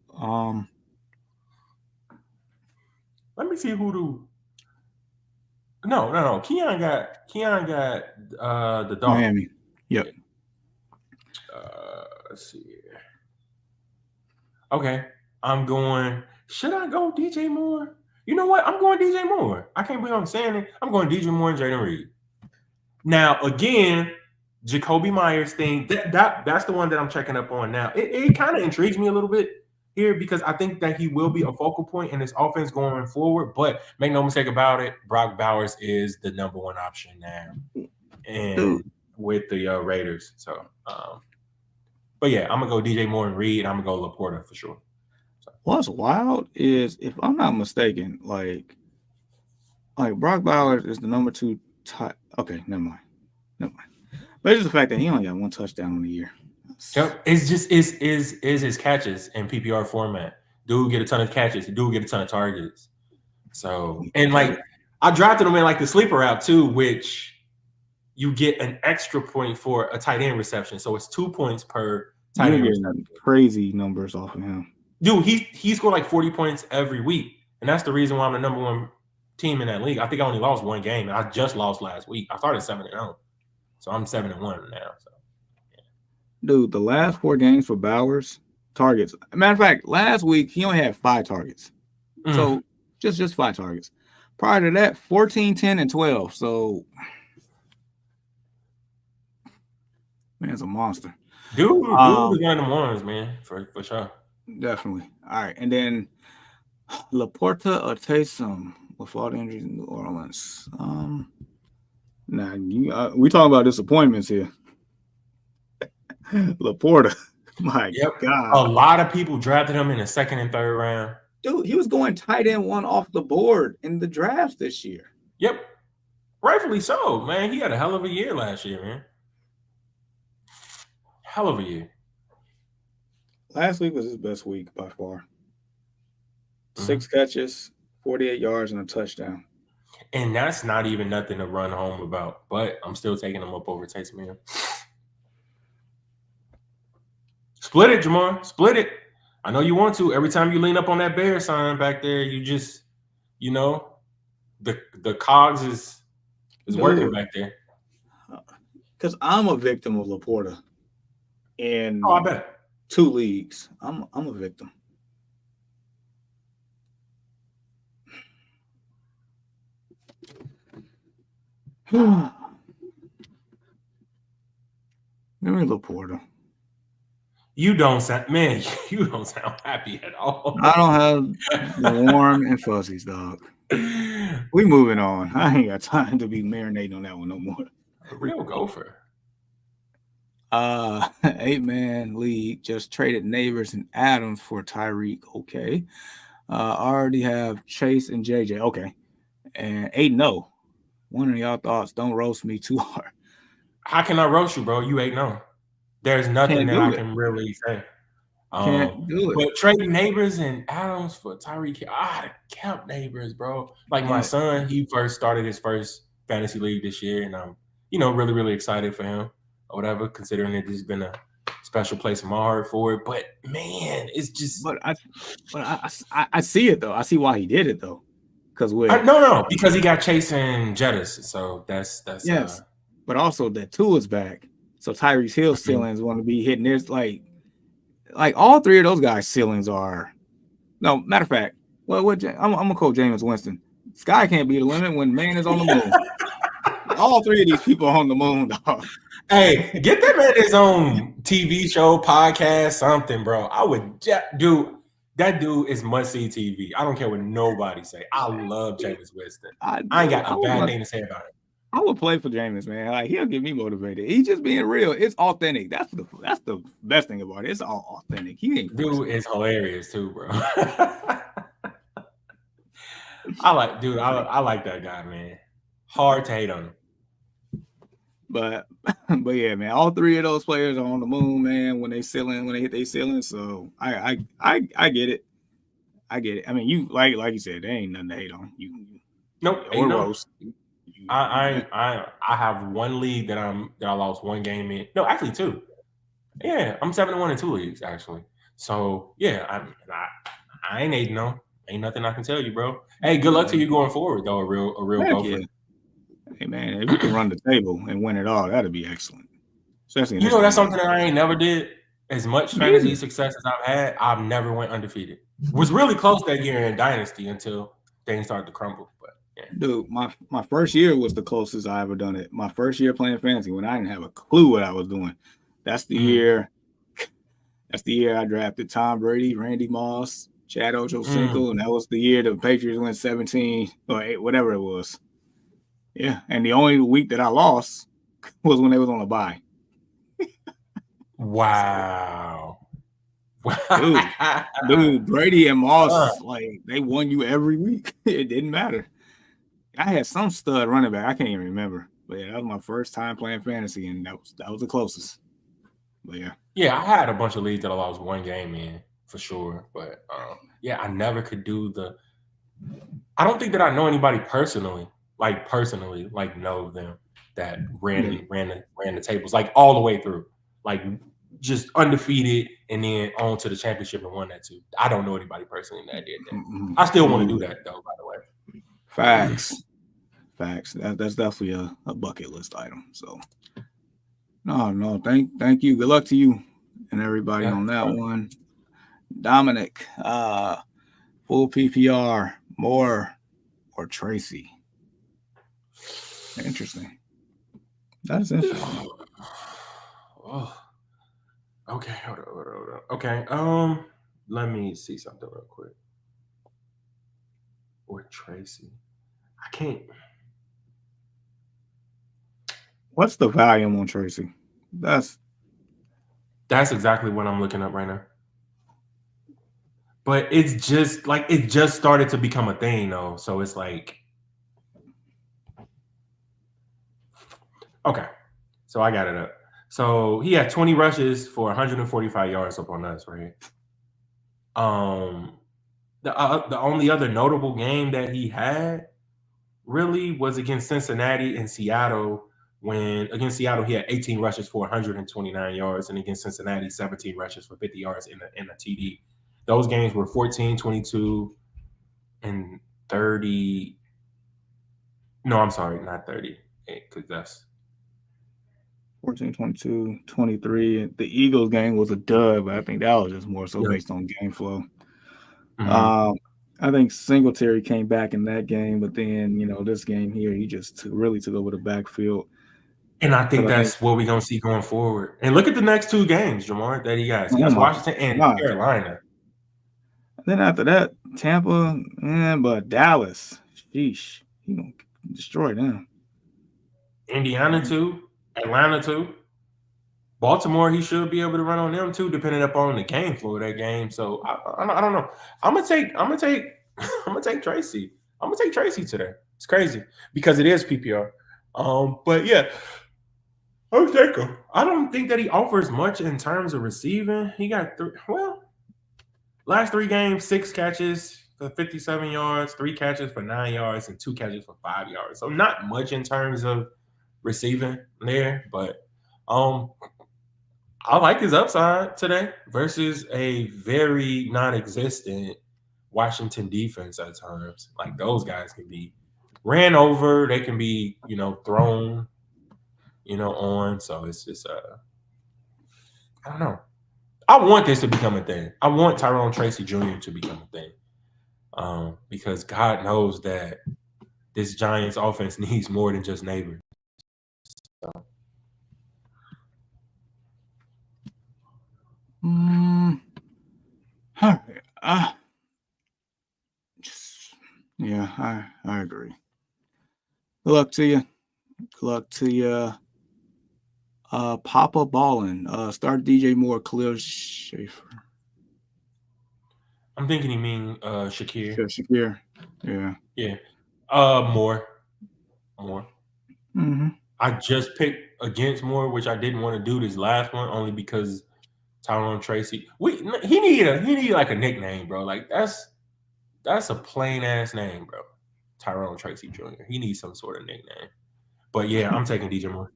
Let me see who do. No. Keon got the Dolphins. Miami. Yep. Yeah. Let's see here. Okay, I'm going. Should I go DJ Moore? You know what? I'm going DJ Moore. I can't believe I'm saying it. I'm going DJ Moore and Jaden Reed. Now again, Jacoby Myers thing. That's the one that I'm checking up on now. It kind of intrigues me a little bit here because I think that he will be a focal point in this offense going forward. But make no mistake about it, Brock Bowers is the number one option now, and Dude. with the Raiders. So, but yeah, I'm gonna go DJ Moore and Reed. I'm gonna go Laporta for sure. So. What's wild is, if I'm not mistaken, like Brock Bowers is the number 2 tight. Okay, never mind. But it's just the fact that he only got 1 touchdown on the year. Yep. It's just is his catches in PPR format. Dude get a ton of catches. Dude get a ton of targets. So and like I drafted him in like the sleeper route too, which you get an extra point for a tight end reception. So it's 2 points per tight end reception. Crazy numbers off of him. Dude, he scored like 40 points every week. And that's the reason why I'm the number 1 team in that league. I think I only lost 1 game, and I just lost last week. I started 7-0. So I'm 7-1 now. So Dude, the last 4 games for Bowers, targets. Matter of fact, last week he only had 5 targets. So just 5 targets. Prior to that, 14, 10, and 12. So man's a monster. Dude is one of them ones, man, for sure. Definitely. All right. And then Laporta or Taysom with all the injuries in New Orleans. We talking about disappointments here. Laporta. My God. A lot of people drafted him in the 2nd and 3rd round. Dude, he was going tight end 1 off the board in the drafts this year. Yep. Rightfully so, man. He had a hell of a year last year, man. Hell of a year. Last week was his best week by far. 6 catches, 48 yards, and a touchdown. And that's not even nothing to run home about. But I'm still taking him up over Taysom Hill. Split it, Jamar. Split it. I know you want to. Every time you lean up on that bear sign back there, you just, the cogs is working back there. Because I'm a victim of Laporta. And I bet. 2 leagues. I'm a victim. Give me Laporta. You don't sound, man. You don't sound happy at all. I don't have the warm and fuzzies, dog. We moving on. I ain't got time to be marinating on that one no more. A real gopher. 8-man league. Just traded Neighbors and Adams for Tyreek. Okay. Already have Chase and JJ. Okay. And 8-0. One of y'all thoughts, don't roast me too hard. How can I roast you, bro? You 8-0. There's nothing Can't that do I it. can really say. Can't do it. But trading Neighbors and Adams for Tyreek, I'd have kept Neighbors, bro. Like my son, he first started his first fantasy league this year, and I'm, really, really excited for him or whatever, considering it has been a special place in my heart for it. But man, it's just. But I see it though. I see why he did it though. Because because he got chasing Jettis, so that's yes. But also that Tua is back, so Tyreek Hill's ceilings want to be hitting. There's like all three of those guys' ceilings are. No, matter of fact, I'm gonna quote Jameis Winston. Sky can't be the limit when man is on the moon. All three of these people are on the moon, dog. Hey, get that man his own TV show, podcast, something, bro. I would do. That dude is must-see TV. I don't care what nobody say. I love Jameis Winston. I ain't got a bad thing to say about it. I would play for Jameis, man. Like he'll get me motivated. He's just being real. It's authentic. That's the best thing about it. It's all authentic. He ain't dude is hilarious too, bro. I like that guy, man. Hard to hate on him. But yeah, man, all three of those players are on the moon, man. When they hit their ceiling. So I get it. I get it. I mean, you like you said, there ain't nothing to hate on. Nope. Or roast. I have one league that I lost one game in. No, actually 2. Yeah, I'm 7-1 in 2 leagues actually. So yeah, I ain't 8-0. Ain't nothing I can tell you, bro. Hey, good luck to you going forward though. A real gopher. Yeah. Hey man, if you can run the table and win it all, that'd be excellent. Especially that's something that I ain't never did. As much fantasy success as I've had, I've never went undefeated. Was really close that year in Dynasty until things started to crumble. But yeah. Dude, my first year was the closest I ever done it. My first year playing fantasy when I didn't have a clue what I was doing. That's the year. That's the year I drafted Tom Brady, Randy Moss, Chad Ochocinco, and that was the year the Patriots went 17 or 8, whatever it was. Yeah, and the only week that I lost was when they was on a bye. Wow. Dude, Brady and Moss, like they won you every week. It didn't matter. I had some stud running back. I can't even remember. But yeah, that was my first time playing fantasy, and that was the closest. But yeah. Yeah, I had a bunch of leagues that I lost one game in for sure. But yeah, I never could do I don't think that I know anybody personally, know them that ran the tables like all the way through, like just undefeated and then on to the championship and won that too. I don't know anybody personally that did that. I still want to do that though, by the way. Facts. That's definitely a bucket list item. So no, thank you. Good luck to you and everybody on that one. Dominic, full PPR, Moore or Tracy? Interesting. That's interesting. Okay, hold on. Okay, let me see something real quick. Or Tracy. I can't. What's the volume on Tracy? That's exactly what I'm looking up right now. But it's just it just started to become a thing though. So it's like, okay. So I got it up. So he had 20 rushes for 145 yards up on us right here. The only other notable game that he had really was against Cincinnati and Seattle. When against Seattle, he had 18 rushes for 129 yards, and against Cincinnati, 17 rushes for 50 yards in a TD. Those games were 14, 22, and 30. No, I'm sorry, not 30, because that's 14, 22, 23. The Eagles game was a dud, but I think that was just more so Yeah. based on game flow. Mhm. I think Singletary came back in that game, but then this game here, he just really took over the backfield. And I think Because I think, that's what we're gonna see going forward. And look at the next 2 games, Jamar, that he got. He oh got my Washington and god! Carolina. Then after that, Tampa, but Dallas, sheesh, he gonna destroy them. Indiana too, Atlanta too. Baltimore, he should be able to run on them too, depending upon the game flow of that game. So I don't know. I'm gonna take I'm gonna take Tracy. I'm gonna take Tracy today. It's crazy because it is PPR. But yeah, I'll take him. I don't think that he offers much in terms of receiving. He got last 3 games, 6 catches for 57 yards, 3 catches for 9 yards, and 2 catches for 5 yards. So not much in terms of receiving there, but I like his upside today versus a very non-existent Washington defense at times. Like those guys can be ran over, they can be, thrown, on. So it's just I don't know. I want this to become a thing. I want Tyrone Tracy Jr. to become a thing. Because God knows that this Giants offense needs more than just neighbors. So. All right. Yeah, I agree. Good luck to you. Good luck to you. Papa Ballin. Start DJ Moore, Khalil Schaefer. I'm thinking you mean Shakir. Shakir. Yeah. Yeah. More. Mm-hmm. I just picked against Moore, which I didn't want to do this last one only because Tyrone Tracy. He need like a nickname, bro. Like that's a plain ass name, bro. Tyrone Tracy Jr. He needs some sort of nickname. But yeah, I'm taking DJ Moore.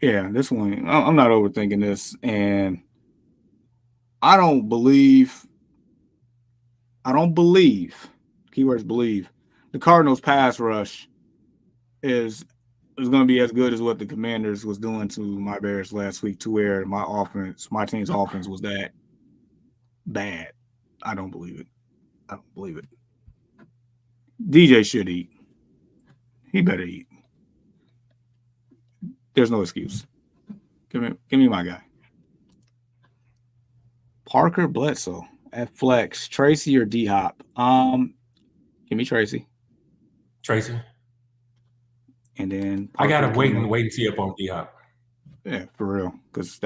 Yeah, this one, I'm not overthinking this, and I don't believe. Keywords believe. The Cardinals' pass rush is going to be as good as what the Commanders was doing to my Bears last week, to where my team's offense was that bad. I don't believe it. DJ should eat. He better eat. There's no excuse. Give me my guy. Parker Bledsoe at flex. Tracy or D Hop? Give me Tracy. Tracy. And then Parker, I gotta wait and see up on D Hop. Yeah, for real, because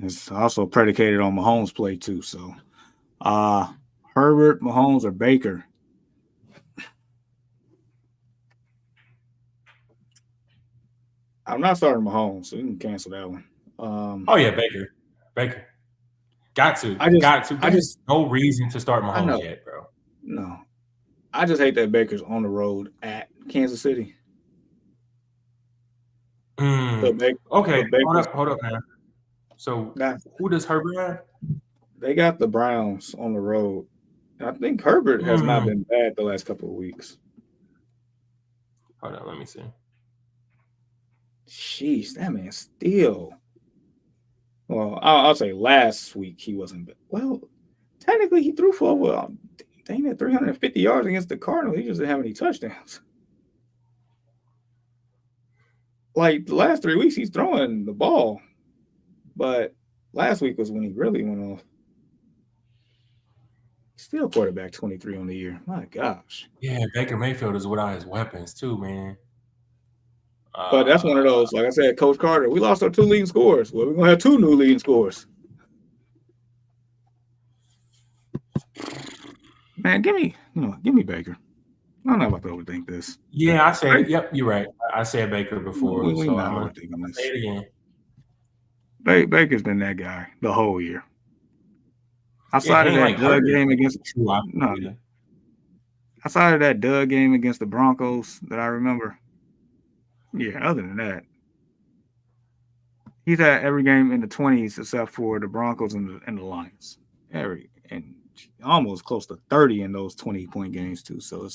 it's also predicated on Mahomes' play too. So, Herbert, Mahomes, or Baker? I'm not starting Mahomes, so you can cancel that one. Oh yeah, Baker. Got to. There's no reason to start Mahomes yet, bro. No. I just hate that Baker's on the road at Kansas City. Okay, hold up, man. So who does Herbert have? They got the Browns on the road. I think Herbert has not been bad the last couple of weeks. Hold on, let me see. Sheesh, that man still. Well, I'll say last week he wasn't. Well, technically he threw for over 350 yards against the Cardinals. He just didn't have any touchdowns. Like the last 3 weeks, he's throwing the ball, but last week was when he really went off. Still quarterback 23 on the year. My gosh. Yeah, Baker Mayfield is without his weapons too, man. But that's one of those, like I said, Coach Carter, we lost our 2 leading scorers. Well, we're going to have 2 new leading scorers. Man, give me Baker. I'm not about to overthink this. Yeah, I said it. Yep, you're right. I said Baker before, so I'm not overthinking this. Say it again. Baker's been that guy the whole year. Outside of that dud game against outside of that dud game against the Broncos that I remember. Yeah, other than that, he's had every game in the 20s except for the Broncos and the Lions. And almost close to 30 in those 20-point games too. So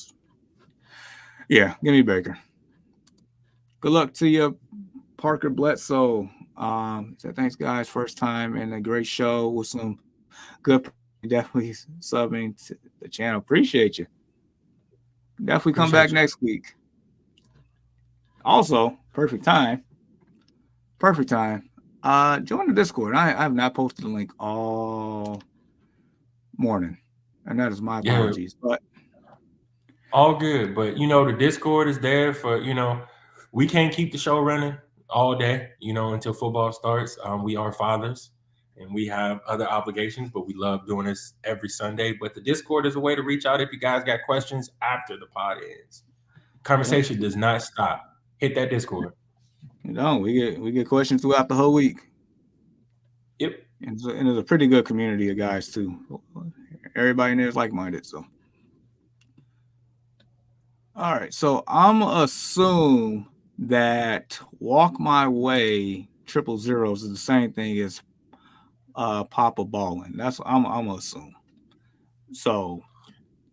give me Baker. Good luck to you, Parker Bledsoe. So thanks, guys. First time and a great show with some good. Definitely subbing to the channel. Appreciate you. Definitely come back Appreciate you. next week. Also, perfect time. Perfect time. Join the Discord. I have not posted a link all morning, and that is my apologies. But all good. But the Discord is there for we can't keep the show running all day, until football starts. We are fathers and we have other obligations, but we love doing this every Sunday. But the Discord is a way to reach out if you guys got questions after the pod ends. Conversation does not stop. Hit that Discord. We get questions throughout the whole week. Yep. And it's a pretty good community of guys too. Everybody in there is like-minded. So, all right. So I'm assume that Walk My Way 000 is the same thing as Papa Ballin. That's I'm assuming. So.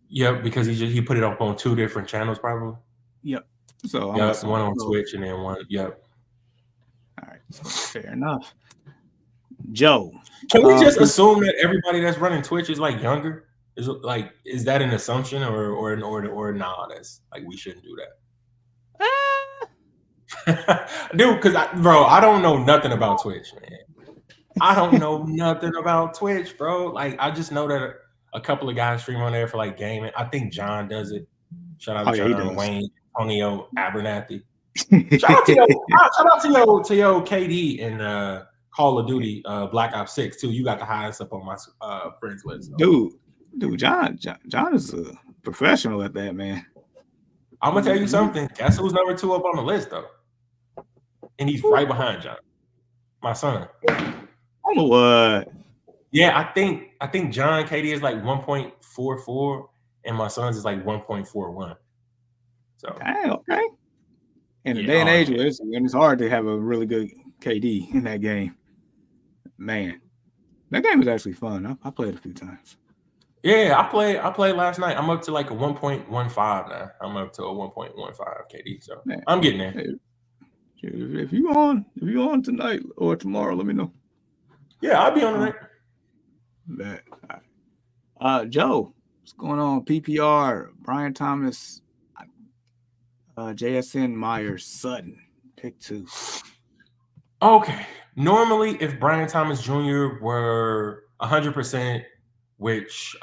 Yep, because he put it up on 2 different channels, probably. Yep. So one on Twitch and then one. Yep. All right. So fair enough. Joe, can we just assume that everybody that's running Twitch is like younger? Is that an assumption or nah? That's like we shouldn't do that. Dude, because I don't know nothing about Twitch, man. I don't know nothing about Twitch, bro. Like I just know that a couple of guys stream on there for like gaming. I think John does it. Shout out to John, Wayne, Antonio, Abernathy. Shout out to your KD and Call of Duty Black Ops 6 too. You got the highest up on my friends list. So. Dude, John is a professional at that, man. I'm gonna tell you something. Guess who's number 2 up on the list though? And he's right behind John, my son. I don't know what. Yeah, I think John KD is like 1.44, and my son's is like 1.41. So okay. In the day and age where it's hard to have a really good KD in that game. Man, that game is actually fun. I played a few times. Yeah, I played last night. I'm up to like a 1.15 now. I'm up to a 1.15 KD. So man, I'm getting there. If you on tonight or tomorrow, let me know. Yeah, I'll be on tonight. Joe, what's going on? PPR, Brian Thomas, JSN Myers, Sutton, pick 2. Okay. Normally, if Brian Thomas Jr. were 100%, which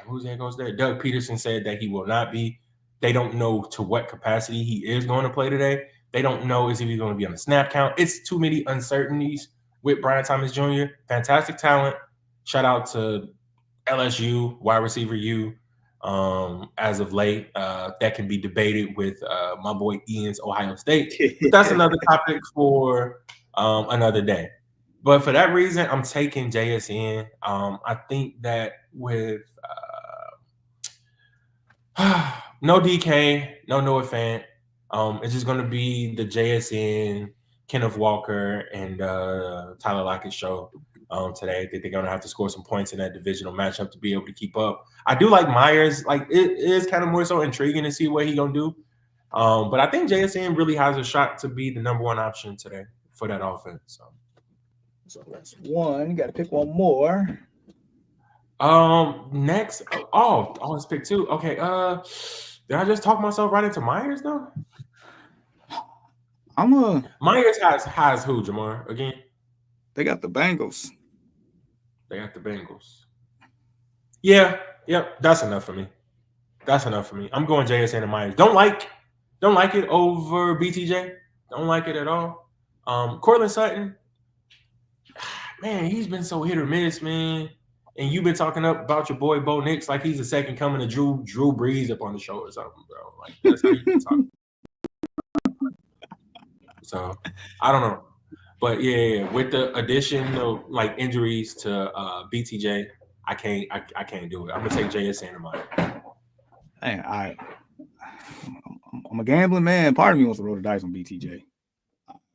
whose name goes there? Doug Peterson said that he will not be. They don't know to what capacity he is going to play today. They don't know if he's going to be on the snap count. It's too many uncertainties with Brian Thomas Jr. Fantastic talent. Shout out to LSU, wide receiver U. As of late, that can be debated with my boy Ian's Ohio State. But that's another topic for another day. But for that reason, I'm taking JSN. I think that with no DK, no Noah Fant, it's just going to be the JSN, Kenneth Walker, and Tyler Lockett show today. I think they're going to have to score some points in that divisional matchup to be able to keep up. I do like Myers. Like it is kind of more so intriguing to see what he's going to do. But I think JSN really has a shot to be the number 1 option today for that offense. So that's 1. You got to pick 1 more. Next. Let's pick 2. Okay. Did I just talk myself right into Myers though? Myers has who, Jamar, again? They got the Bengals. Yeah. Yep. That's enough for me. I'm going JSN and Myers. Don't like it over BTJ. Don't like it at all. Cortland Sutton, man, he's been so hit or miss, man. And you've been talking up about your boy Bo Nix like he's the second coming of Drew Brees up on the show or something, bro. Like that's how you been talking. So I don't know. But yeah, with the addition of like injuries to BTJ, I can't do it. I'm gonna take JSN in mind. Hey, I'm a gambling man. Part of me wants to roll the dice on BTJ.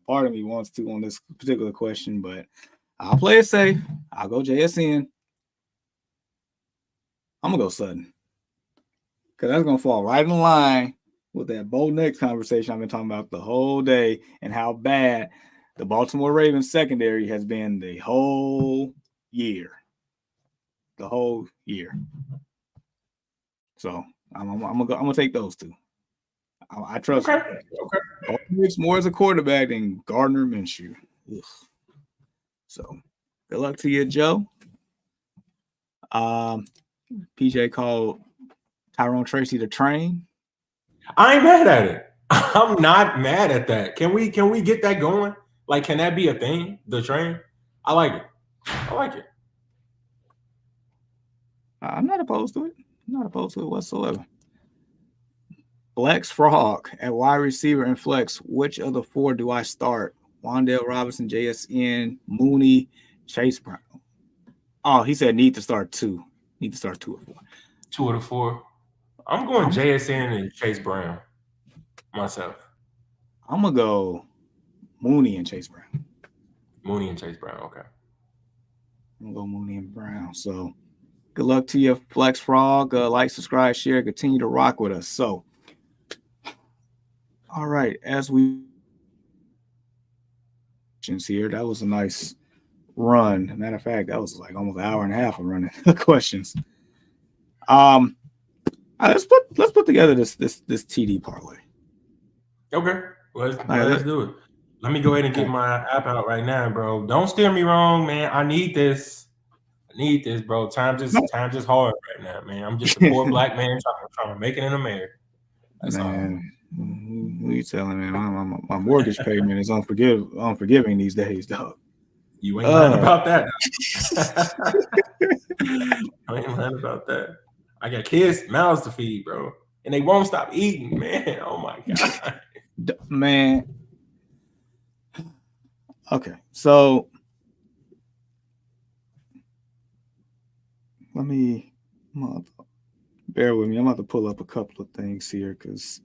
Part of me wants to on this particular question, but I'll play it safe. I'll go JSN. I'm gonna go Sutton because that's gonna fall right in line with that Bo Nix conversation I've been talking about the whole day and how bad the Baltimore Ravens secondary has been the whole year. The whole year. So I'm gonna take those two. I trust Bo Nix more as a quarterback than Gardner Minshew. Ugh. So good luck to you, Joe. PJ called Tyrone Tracy the train. I ain't mad at it. I'm not mad at that. Can we get that going? Like, can that be a thing? The train? I like it. I like it. I'm not opposed to it. I'm not opposed to it whatsoever. Flex Frog at wide receiver and flex. Which of the four do I start? Wandale Robinson, JSN, Mooney, Chase Brown. Oh, he said need to start two. Need to start 2 or 4. 2 of the 4. I'm going JSN and Chase Brown myself. I'm gonna go Mooney and Chase Brown. Mooney and Chase Brown. Okay. I'm gonna go Mooney and Brown. So good luck to you, Flex Frog. Like, subscribe, share, continue to rock with us. So, all right, as we here, that was a nice run. Matter of fact, that was like almost an hour and a half of running questions. Let's put together this TD parlay. Okay, let's do it. Let me go ahead and get my app out right now, bro. Don't steer me wrong, man. I need this, bro. Time just hard right now, man. I'm just a poor black man trying to make it in America. That's man, all. What are you telling me? My mortgage payment is unforgiving these days, dog. You ain't lying about that. I ain't lying about that. I got kids, mouths to feed, bro, and they won't stop eating, man. Oh my god, man. Okay, so bear with me. I'm about to pull up a couple of things here because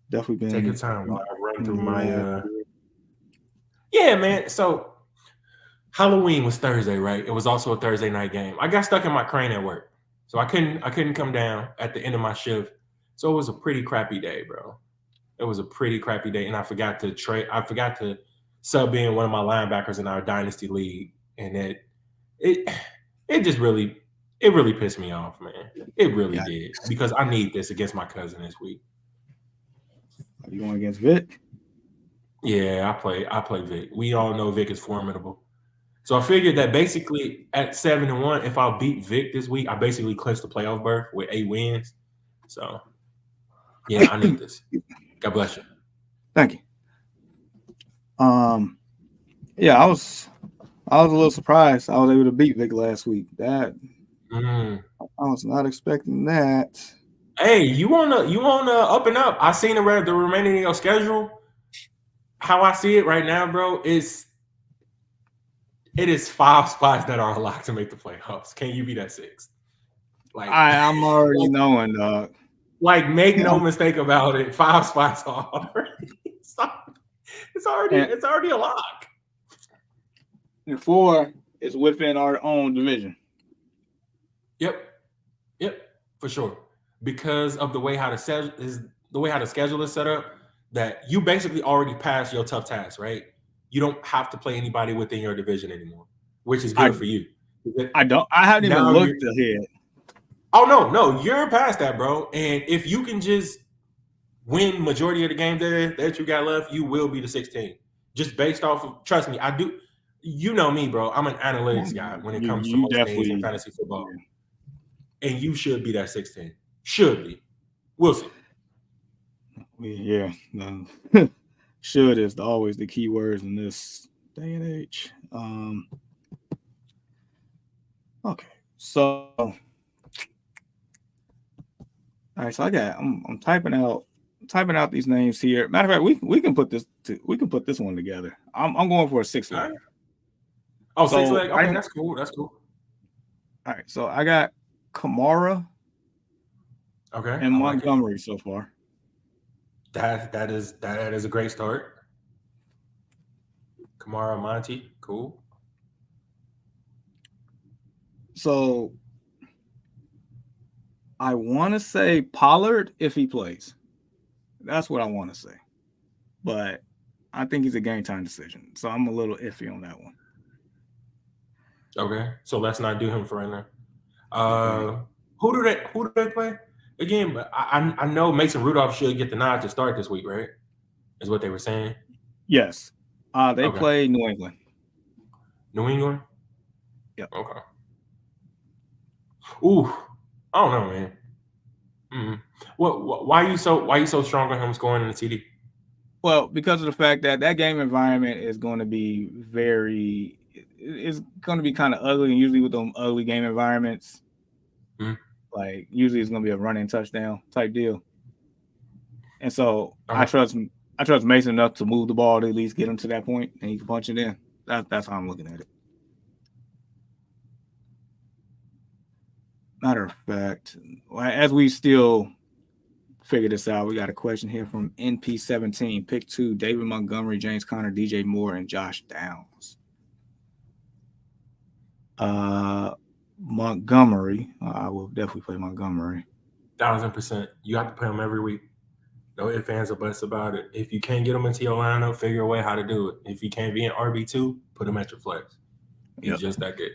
definitely been. Take your time while I run through my. Yeah, man. So Halloween was Thursday, right? It was also a Thursday night game. I got stuck in my crane at work, so I couldn't come down at the end of my shift. So it was a pretty crappy day, bro. It was a pretty crappy day, and I forgot to sub in one of my linebackers in our dynasty league, and it just really pissed me off, man. It really did, because I need this against my cousin this week. Are you going against Vic? Yeah, I play Vic. We all know Vic is formidable. So I figured that basically at 7-1, if I beat Vic this week, I basically clinch the playoff berth with 8 wins. So yeah, I need this. God bless you. Thank you. Yeah, I was a little surprised I was able to beat Vic last week. That I was not expecting that. Hey, you wanna up and up? I seen the remaining of your schedule. How I see it right now, bro, it is 5 spots that are locked to make the playoffs. Can you be that 6th? Like I'm already knowing, dog. Like, make no mistake about it. 5 spots are already. It's already a lock. And 4 is within our own division. Yep, for sure. Because of the way how the schedule is set up, that you basically already passed your tough task, right? You don't have to play anybody within your division anymore, which is good for you. I haven't even looked ahead. Oh no, you're past that, bro. And if you can just win majority of the games that you got left, you will be the 16. Just based off of, trust me, I do. You know me, bro. I'm an analytics guy when it comes to most things in fantasy football. Yeah. And you should be that 16. Should be. We'll see. Yeah. Should is always the key words in this day and age. Okay. So all right, so I'm typing out these names here. Matter of fact, we can put this one together. I'm going for a 6 leg. Oh, so 6 leg. Okay, that's cool. All right, so I got Kamara. Okay. And Montgomery so far. That is a great start. Kamara, Monty, cool. So I want to say Pollard if he plays. That's what I want to say. But I think he's a game time decision. So I'm a little iffy on that one. Okay, so let's not do him for right now. Okay. Who do they play again? But I know Mason Rudolph should get the nod to start this week, right? Is what they were saying. Yes. They Okay, play New England. New England. Yep. Okay. Ooh, I don't know, man. Mm. Why you so strong on him scoring in the TD? Well, because of the fact that that game environment is going to be it's going to be kind of ugly, and usually with them ugly game environments, Mm. like usually it's going to be a running touchdown type deal. And so Okay. I trust Mason enough to move the ball to at least get him to that point, and he can punch it in. That's how I'm looking at it. Matter of fact, as we still figure this out, we got a question here from NP17. Pick 2: David Montgomery, James Conner, DJ Moore, and Josh Downs. Montgomery. I will definitely play Montgomery. 1,000%. You have to play him every week. No ifs, ands, or buts about it. If you can't get him into your lineup, figure a way how to do it. If he can't be an RB2, put him at your flex. He's just that good.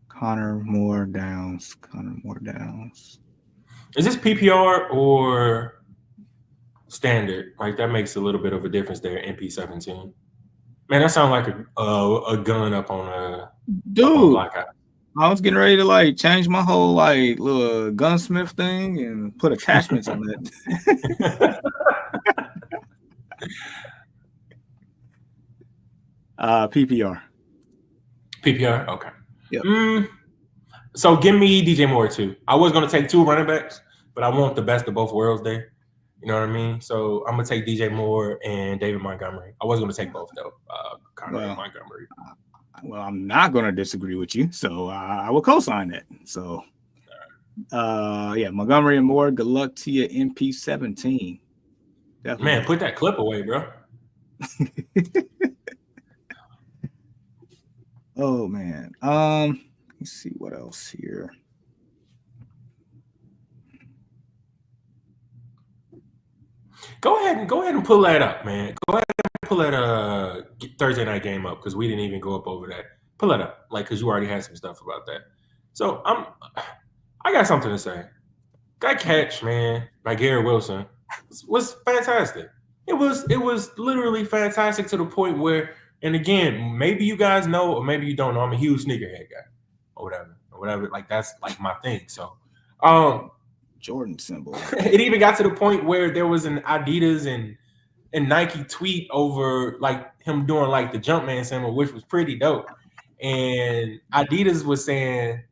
Conner Moore Downs. Is this PPR or standard? Like that makes a little bit of a difference there. NP17. Man, that sounds like a gun up on a dude. blackout. I was getting ready to like change my whole like little gunsmith thing and put attachments on that. PPR. PPR, okay. Yep. So give me DJ Moore too. I was gonna take 2 running backs, but I want the best of both worlds there. You know what I mean? So I'm gonna take DJ Moore and David Montgomery. I was gonna take both though, Conner and Montgomery. Well, I'm not gonna disagree with you, so I will co-sign that. So, yeah, Montgomery and Moore. Good luck to you, MP17. Definitely. Man, put that clip away, bro. Oh man. Let's see what else here. Go ahead and pull that up, man. Go ahead and pull that Thursday night game up because we didn't even go up over that. Pull it up, like because you already had some stuff about that. So I got something to say. That catch, man, by Garrett Wilson was fantastic. It was literally fantastic to the point where, and again, maybe you guys know or maybe you don't know. I'm a huge sneakerhead guy, or whatever. Like that's like my thing. So, Jordan symbol. It even got to the point where there was an Adidas and Nike tweet over like him doing like the Jumpman symbol, which was pretty dope. And Adidas was saying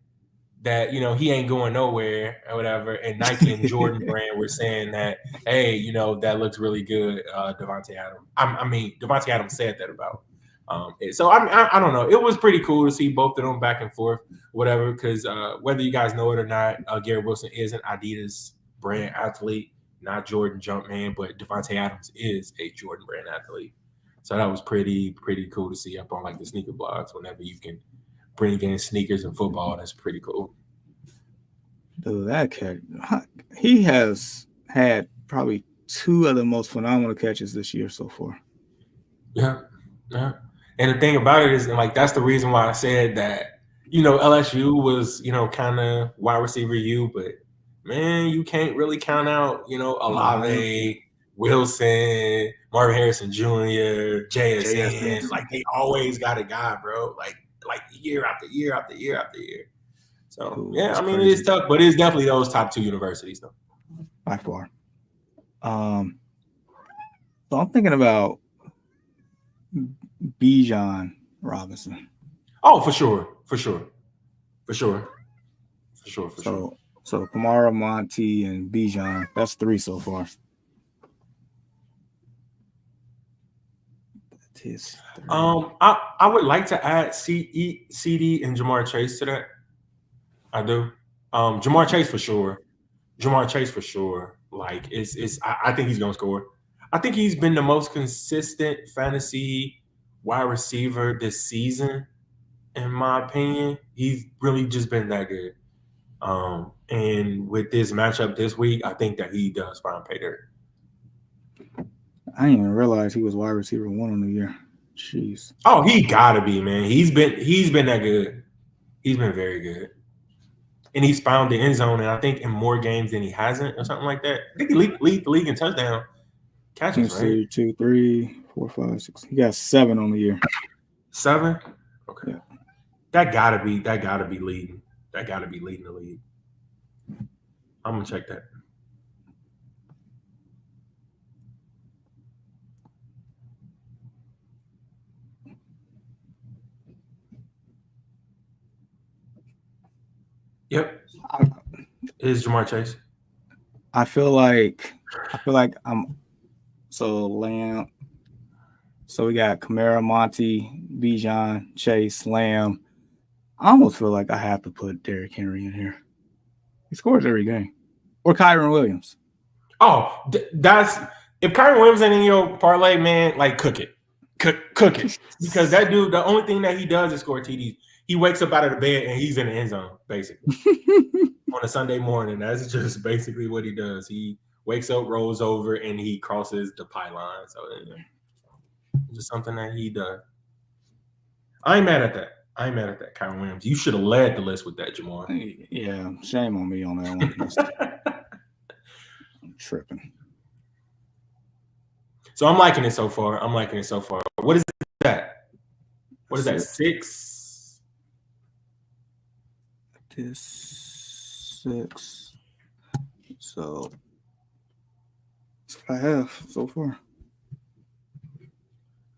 that he ain't going nowhere or whatever, and Nike and Jordan brand were saying that, hey, that looks really good, Devontae Adams. I mean, Devontae Adams said that about. So I don't know. It was pretty cool to see both of them back and forth, whatever. Because whether you guys know it or not, Garrett Wilson is an Adidas brand athlete, not Jordan Jumpman, but Devontae Adams is a Jordan brand athlete. So that was pretty cool to see up on like the sneaker blogs. Whenever you can bring in sneakers and football, that's pretty cool. Dude, that catch, he has had probably 2 of the most phenomenal catches this year so far. Yeah. And the thing about it is, like, that's the reason why I said that, LSU was, kind of wide receiver U, but man, you can't really count out, Olave, Wilson, Marvin Harrison Jr., JSN. Like, they always got a guy, bro. Like year after year after year after year. So, yeah, I mean, it is tough, but it's definitely those top 2 universities, though. By far. So I'm thinking about Bijan Robinson. Oh, for sure. So Kamara, Monty, and Bijan. That's 3 so far. I would like to add CD and Jamar Chase to that. I do. Jamar Chase for sure. Like I think he's gonna score. I think he's been the most consistent fantasy wide receiver this season, in my opinion. He's really just been that good. And with this matchup this week, I think that he does find pay dirt. I didn't even realize he was wide receiver 1 on the year. Jeez. Oh, he gotta be, man. He's been that good. He's been very good. And he's found the end zone, and I think in more games than he hasn't, or something like that. I think he lead the league in touchdown catches, right? 2, 3, 4, 5, 6. He got 7 on the year. 7? Okay. Yeah. That gotta be leading. That gotta be leading the league. I'm gonna check that. Yep. Is Jamar Chase. I feel like I'm so Lamb. So we got Kamara, Monty, Bijan, Chase, Lamb. I almost feel like I have to put Derrick Henry in here. He scores every game. Or Kyron Williams. Oh, that's if Kyron Williams ain't in your parlay, man, like cook it. Cook it. Because that dude, the only thing that he does is score TDs. He wakes up out of the bed and he's in the end zone, basically. On a Sunday morning. That's just basically what he does. He wakes up, rolls over, and he crosses the pylon. So just something that he does. I ain't mad at that. Kyron Williams. You should have led the list with that, Jamar. Yeah, shame on me on that one. I'm tripping. So I'm liking it so far. What is that? What is that? 6? This 6. So that's what I have so far.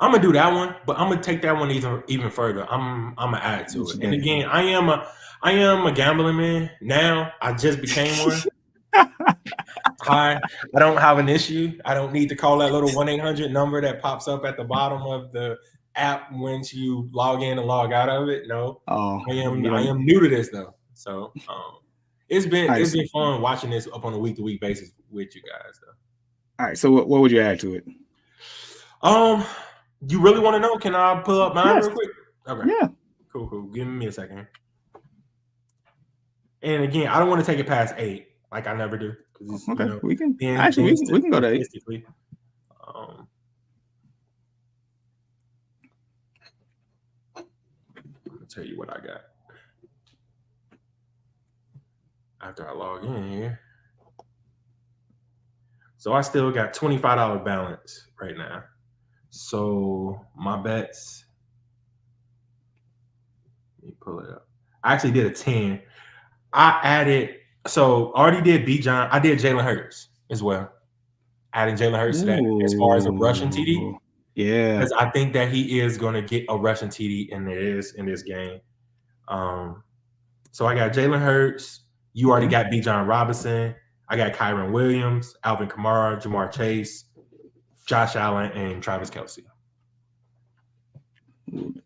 I'm gonna do that one, but I'm gonna take that one even further. I'm gonna add to it. And again, I am a gambling man now. I just became one. I don't have an issue. I don't need to call that little 1-800 number that pops up at the bottom of the app once you log in and log out of it. No, I am new to this though. So it's been fun watching this up on a week-to-week basis with you guys though. All right. So what would you add to it? You really want to know? Can I pull up mine real quick? Okay. Yeah. Cool. Give me a second. And again, I don't want to take it past 8, like I never do. Okay, you know, we can go to 8. I'm gonna tell you what I got after I log in here. So I still got $25 balance right now. So my bets, let me pull it up. I actually did a 10. I added, so already did Bijan. I did Jalen Hurts as well. Adding Jalen Hurts to that as far as a rushing TD. Yeah. Because I think that he is going to get a rushing TD in this game. So I got Jalen Hurts. You already got Bijan Robinson. I got Kyron Williams, Alvin Kamara, Jamar Chase, Josh Allen, and Travis Kelce.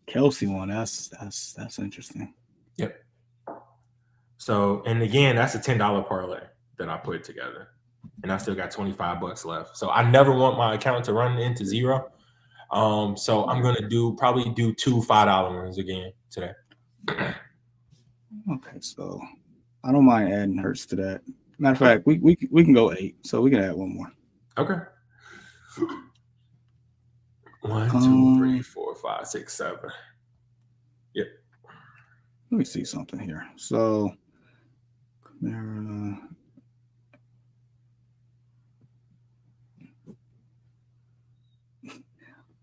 Kelce one, that's interesting. Yep. So, and again, that's a $10 parlay that I put together, and I still got $25 left. So I never want my account to run into zero. So I'm gonna probably do 2 $5 ones again today. Okay, so I don't mind adding Hurts to that. Matter of fact, we can go 8, so we can add one more. Okay. 1, 2, 3, 4, 5, 6, 7. Yep. Let me see something here. So,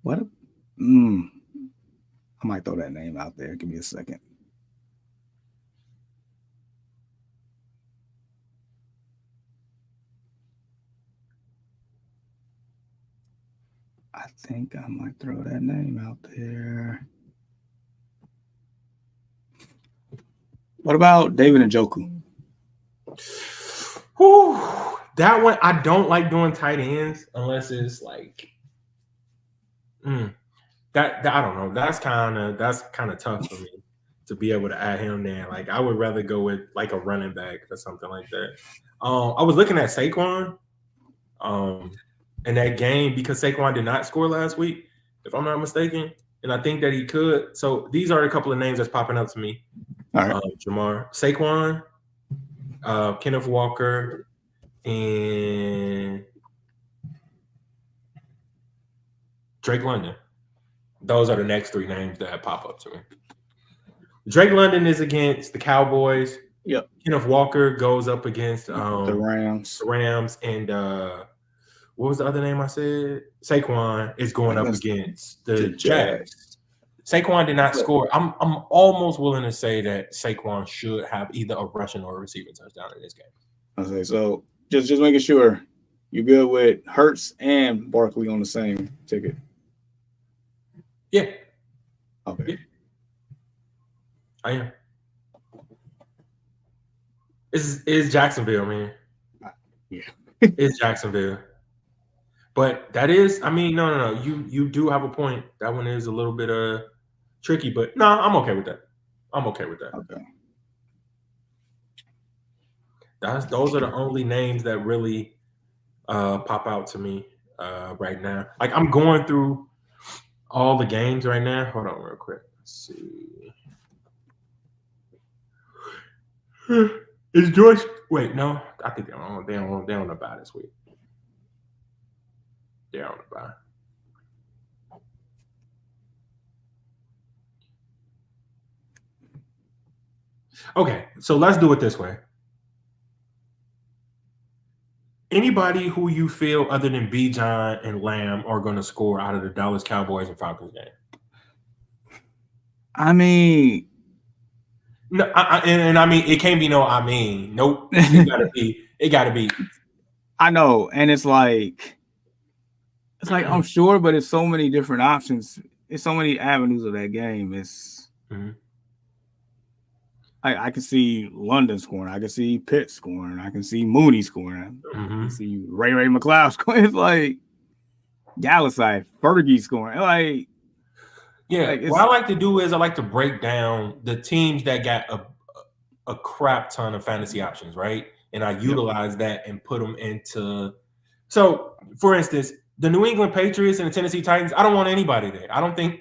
what? I might throw that name out there. Give me a second. I think I might throw that name out there. What about David Njoku? Whew, that one, I don't like doing tight ends unless it's like that I don't know. That's kind of tough for me to be able to add him there. Like I would rather go with like a running back or something like that. I was looking at Saquon in that game because Saquon did not score last week, if I'm not mistaken, and I think that he could. So these are a couple of names that's popping up to me. All right. Jamar, Saquon, Kenneth Walker, and Drake London. Those are the next three names that pop up to me. Drake London is against the Cowboys. Yep. Kenneth Walker goes up against the Rams. The Rams, and what was the other name I said? Saquon is going up against the Jags. Saquon did not score. I'm almost willing to say that Saquon should have either a rushing or a receiving touchdown in this game. Okay, so just making sure you're good with Hurts and Barkley on the same ticket. Yeah. Okay. Yeah. I am. It's Jacksonville, man. Yeah. It's Jacksonville. But that is, I mean, no. You do have a point. That one is a little bit tricky, but no, I'm okay with that. Okay. Those are the only names that really pop out to me right now. Like I'm going through all the games right now. Hold on real quick. Let's see. Is George? Wait, no. I think they're on the bye this week. They're on the bye. Okay, so let's do it this way. Anybody who you feel other than Bijan and Lamb are going to score out of the Dallas Cowboys and Falcons game? I mean, no, I mean it can't be no. I mean, nope. It gotta be. I know, and it's like I'm sure, but it's so many different options. It's so many avenues of that game. It's I can see London scoring. I can see Pitt scoring. I can see Mooney scoring. I can see Ray McLeod scoring. It's like Dallas side, Fergie scoring. Like, what I like to do is I like to break down the teams that got a crap ton of fantasy options, right? And I utilize that and put them into. So, for instance, the New England Patriots and the Tennessee Titans, I don't want anybody there. I don't think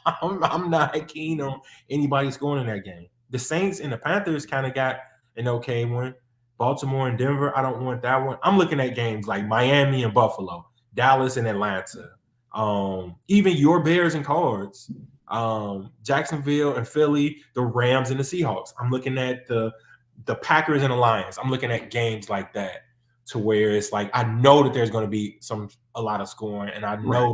I'm not keen on anybody scoring in that game. The Saints and the Panthers kind of got an okay one. Baltimore and Denver, I don't want that one. I'm looking at games like Miami and Buffalo, Dallas and Atlanta, even your Bears and Cards, Jacksonville and Philly, the Rams and the Seahawks. I'm looking at the Packers and the Lions. I'm looking at games like that to where it's like I know that there's going to be a lot of scoring, and I know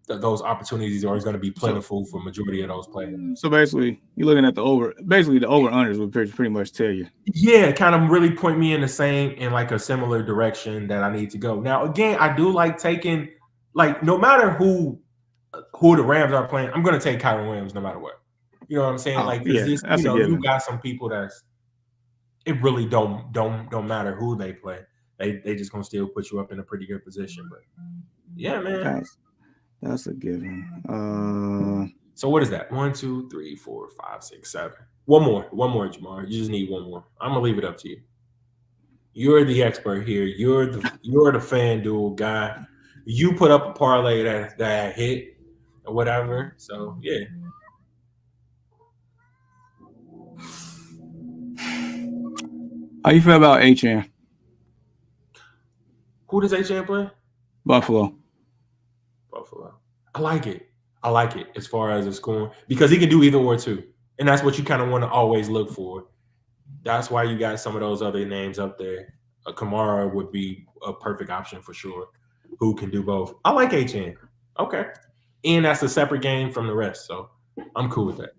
that those opportunities are going to be plentiful for majority of those players. So basically, you're looking at the over. Basically, the over-unders would pretty much tell you. Yeah, kind of really point me in like a similar direction that I need to go. Now, again, I do like taking, like, no matter who the Rams are playing, I'm going to take Kyron Williams no matter what. You know what I'm saying? You got some people it really don't matter who they play. They just gonna still put you up in a pretty good position. But yeah, man. That's a given. So what is that? 1, 2, 3, 4, 5, 6, 7. One more, Jamar. You just need one more. I'm gonna leave it up to you. You're the expert here. You're the FanDuel guy. You put up a parlay that hit or whatever. So yeah. How you feel about HN? Who does HN play? Buffalo. I like it as far as the scoring because he can do either or too. And that's what you kind of want to always look for. That's why you got some of those other names up there. Kamara would be a perfect option for sure, who can do both. I like HN. Okay. And that's a separate game from the rest. So I'm cool with that.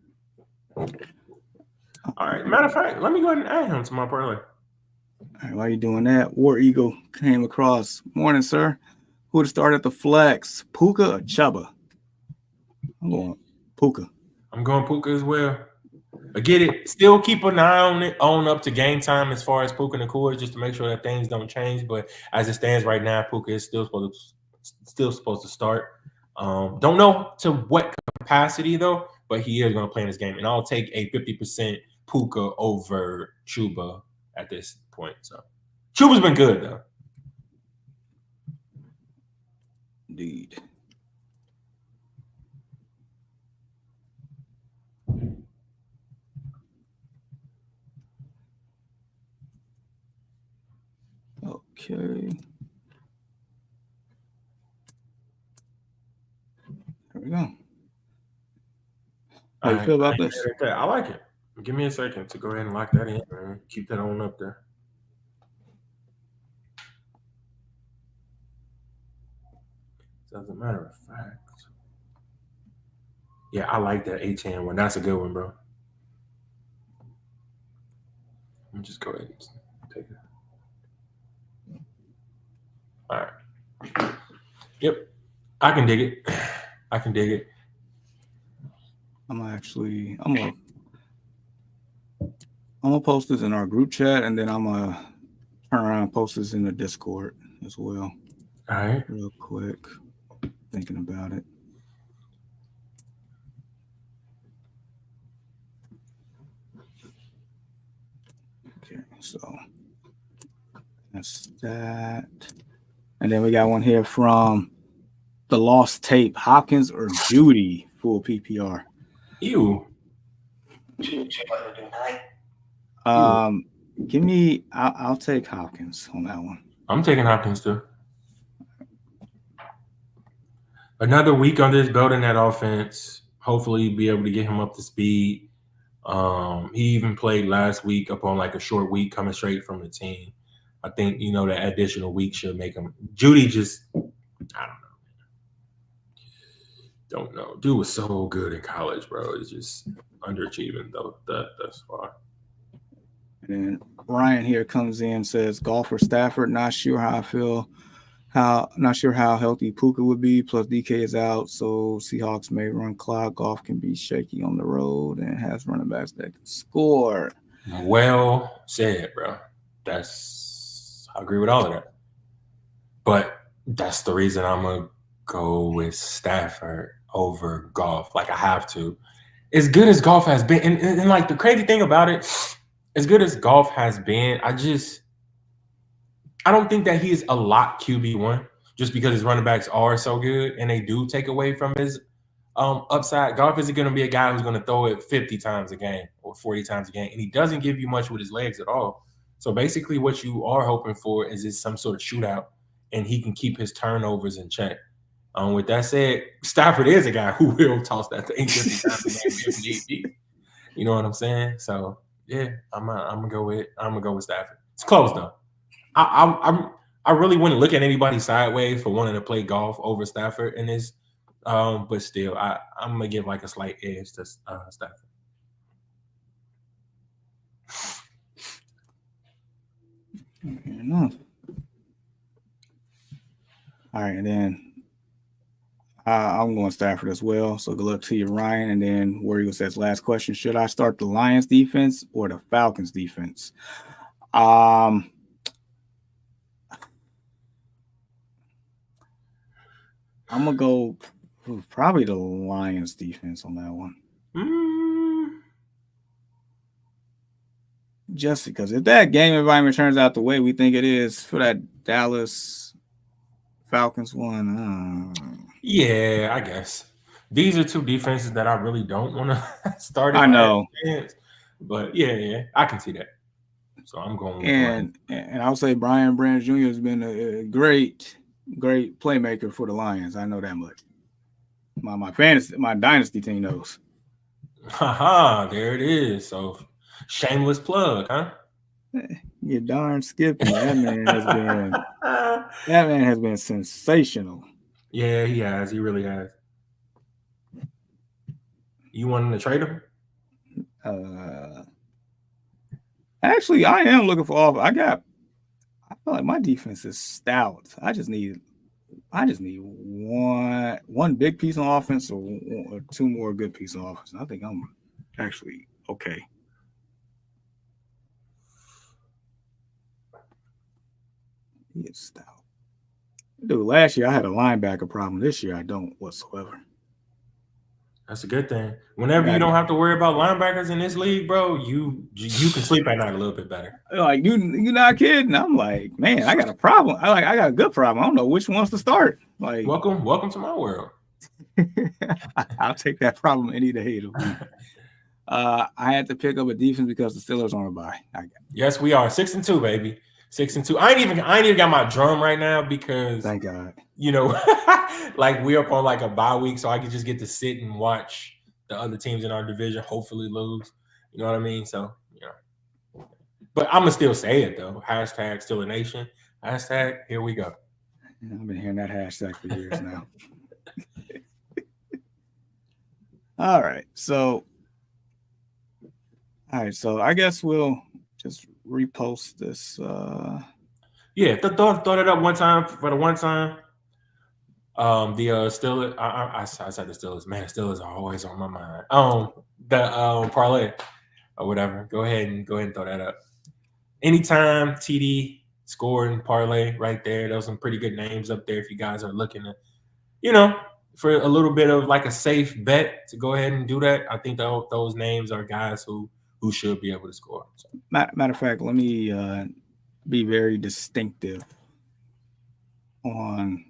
All right. Matter of fact, let me go ahead and add him to my parlay. All right, while you're doing that, War Eagle came across. Morning, sir. Who to start at the flex? Puka or Chuba? I'm going Puka. I'm going Puka as well. I get it. Still keep an eye on it up to game time as far as Puka and Nakua, just to make sure that things don't change. But as it stands right now, Puka is still supposed to start. Don't know to what capacity though, but he is going to play in this game, and I'll take a 50% Puka over Chuba at this point. So Chuba's been good though. Indeed. Okay. we go. How you feel about this? I like it. Give me a second to go ahead and lock that in, man. Keep that on up there. As a matter of fact. Yeah, I like that A10 one. That's a good one, bro. Let me just go ahead and take it. All right. Yep. I can dig it. I can dig it. I'm gonna post this in our group chat, and then I'm gonna turn around and post this in the Discord as well. All right. Real quick. Thinking about it. Okay, so that's that. And then we got one here from the Lost Tape. Hopkins or Judy, full PPR. Ew. Give me. I'll take Hopkins on that one. I'm taking Hopkins too. Another week on this building that offense. Hopefully, be able to get him up to speed. He even played last week up on like a short week coming straight from the team. I think that additional week should make him. Judy just, I don't know. Dude was so good in college, bro. He's just underachieving though thus far. And then Ryan here comes in, says golf for Stafford. Not sure how I feel. Not sure how healthy Puka would be. Plus DK is out, so Seahawks may run clock. Golf can be shaky on the road and has running backs that can score. Well said, bro. I agree with all of that. But that's the reason I'm gonna go with Stafford over Golf. Like I have to. As good as Golf has been, and like the crazy thing about it, as good as Golf has been, I don't think that he is a lot QB1 just because his running backs are so good and they do take away from his upside. Golf isn't going to be a guy who's going to throw it 50 times a game or 40 times a game, and he doesn't give you much with his legs at all. So basically what you are hoping for is some sort of shootout, and he can keep his turnovers in check. With that said, Stafford is a guy who will toss that thing 50 times a game if need be. You know what I'm saying? So yeah, I'm gonna go with Stafford. It's close though. I really wouldn't look at anybody sideways for wanting to play Golf over Stafford in this, but still, I'm gonna give like a slight edge to Stafford. All right, and then I'm going Stafford as well. So good luck to you, Ryan. And then Warrior says, last question: should I start the Lions defense or the Falcons defense? I'm gonna go probably the Lions defense on that one. Just because if that game environment turns out the way we think it is for that Dallas Falcons one, yeah, I guess these are two defenses that I really don't want to start. I know, but yeah, I can see that. So I'm going with and I'll say Brian Branch Jr. has been a great playmaker for the Lions. I know that much. My dynasty team knows. Haha, there it is. So shameless plug, huh? You're darn skipping. That man has been sensational. Yeah, he has. He really has. You wanting to trade him? Actually, I am looking for all. I feel like my defense is stout. I just need one big piece on offense or two more good pieces on offense. I think I'm actually okay. He is stout. Dude, last year I had a linebacker problem. This year I don't whatsoever. That's a good thing. Whenever you don't have to worry about linebackers in this league, bro, you can sleep at night a little bit better. Like you're not kidding. I'm like, man, I got a problem. I got a good problem. I don't know which ones to start. Like, welcome to my world. I'll take that problem any day of the week. I had to pick up a defense because the Steelers aren't by. Yes, we are 6-2, baby. 6-2. I ain't even got my drum right now because thank God. you know, like we're up on like a bye week, so I could just get to sit and watch the other teams in our division hopefully lose. You know what I mean? So, but I'm gonna still say it though. Hashtag still a nation. Hashtag here we go. Yeah, I've been hearing that hashtag for years now. All right, so I guess we'll just repost this. Yeah, throw it up one time for the one time. The Steelers. I said the Steelers. Man, the Steelers are always on my mind. The parlay or whatever. Go ahead and throw that up. Anytime TD scoring parlay right there. Those some pretty good names up there if you guys are looking to, for a little bit of like a safe bet to go ahead and do that. I think those names are guys who should be able to score. So. Matter of fact, let me be very distinctive on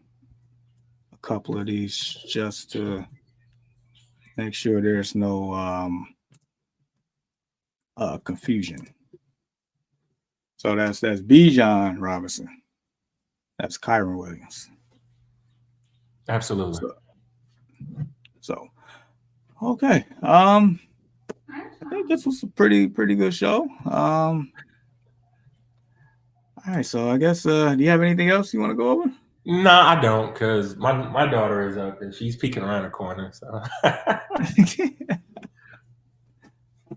a couple of these just to make sure there's no confusion. So that's Bijan Robinson. That's Kyron Williams. Absolutely. So okay. I think this was a pretty good show. All right, so I guess do you have anything else you want to go over? No, I don't, because my daughter is up and she's peeking around the corner. So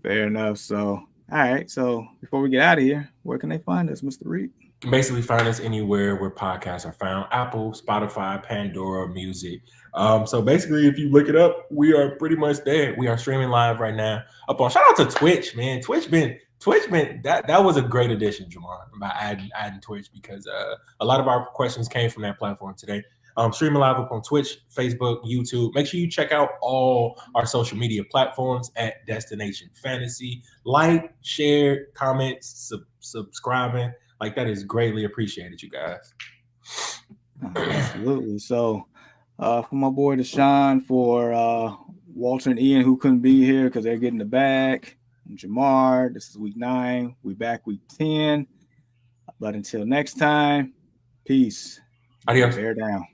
fair enough. So all right. So before we get out of here, where can they find us, Mr. Reed? Basically, find us anywhere where podcasts are found: Apple, Spotify, Pandora, Music. So basically, if you look it up, we are pretty much there. We are streaming live right now. Shout out to Twitch, man. Twitch been that was a great addition, Jamar, by adding Twitch, because a lot of our questions came from that platform today. Streaming live up on Twitch, Facebook, YouTube. Make sure you check out all our social media platforms at Destination Fantasy. Like, share, comment, subscribing. Like, that is greatly appreciated, you guys. Absolutely. So for my boy Deshaun, for Walter and Ian, who couldn't be here because they're getting the bag, I'm Jamar. This is week 9. We back week 10. But until next time, peace. Adios. Bear down.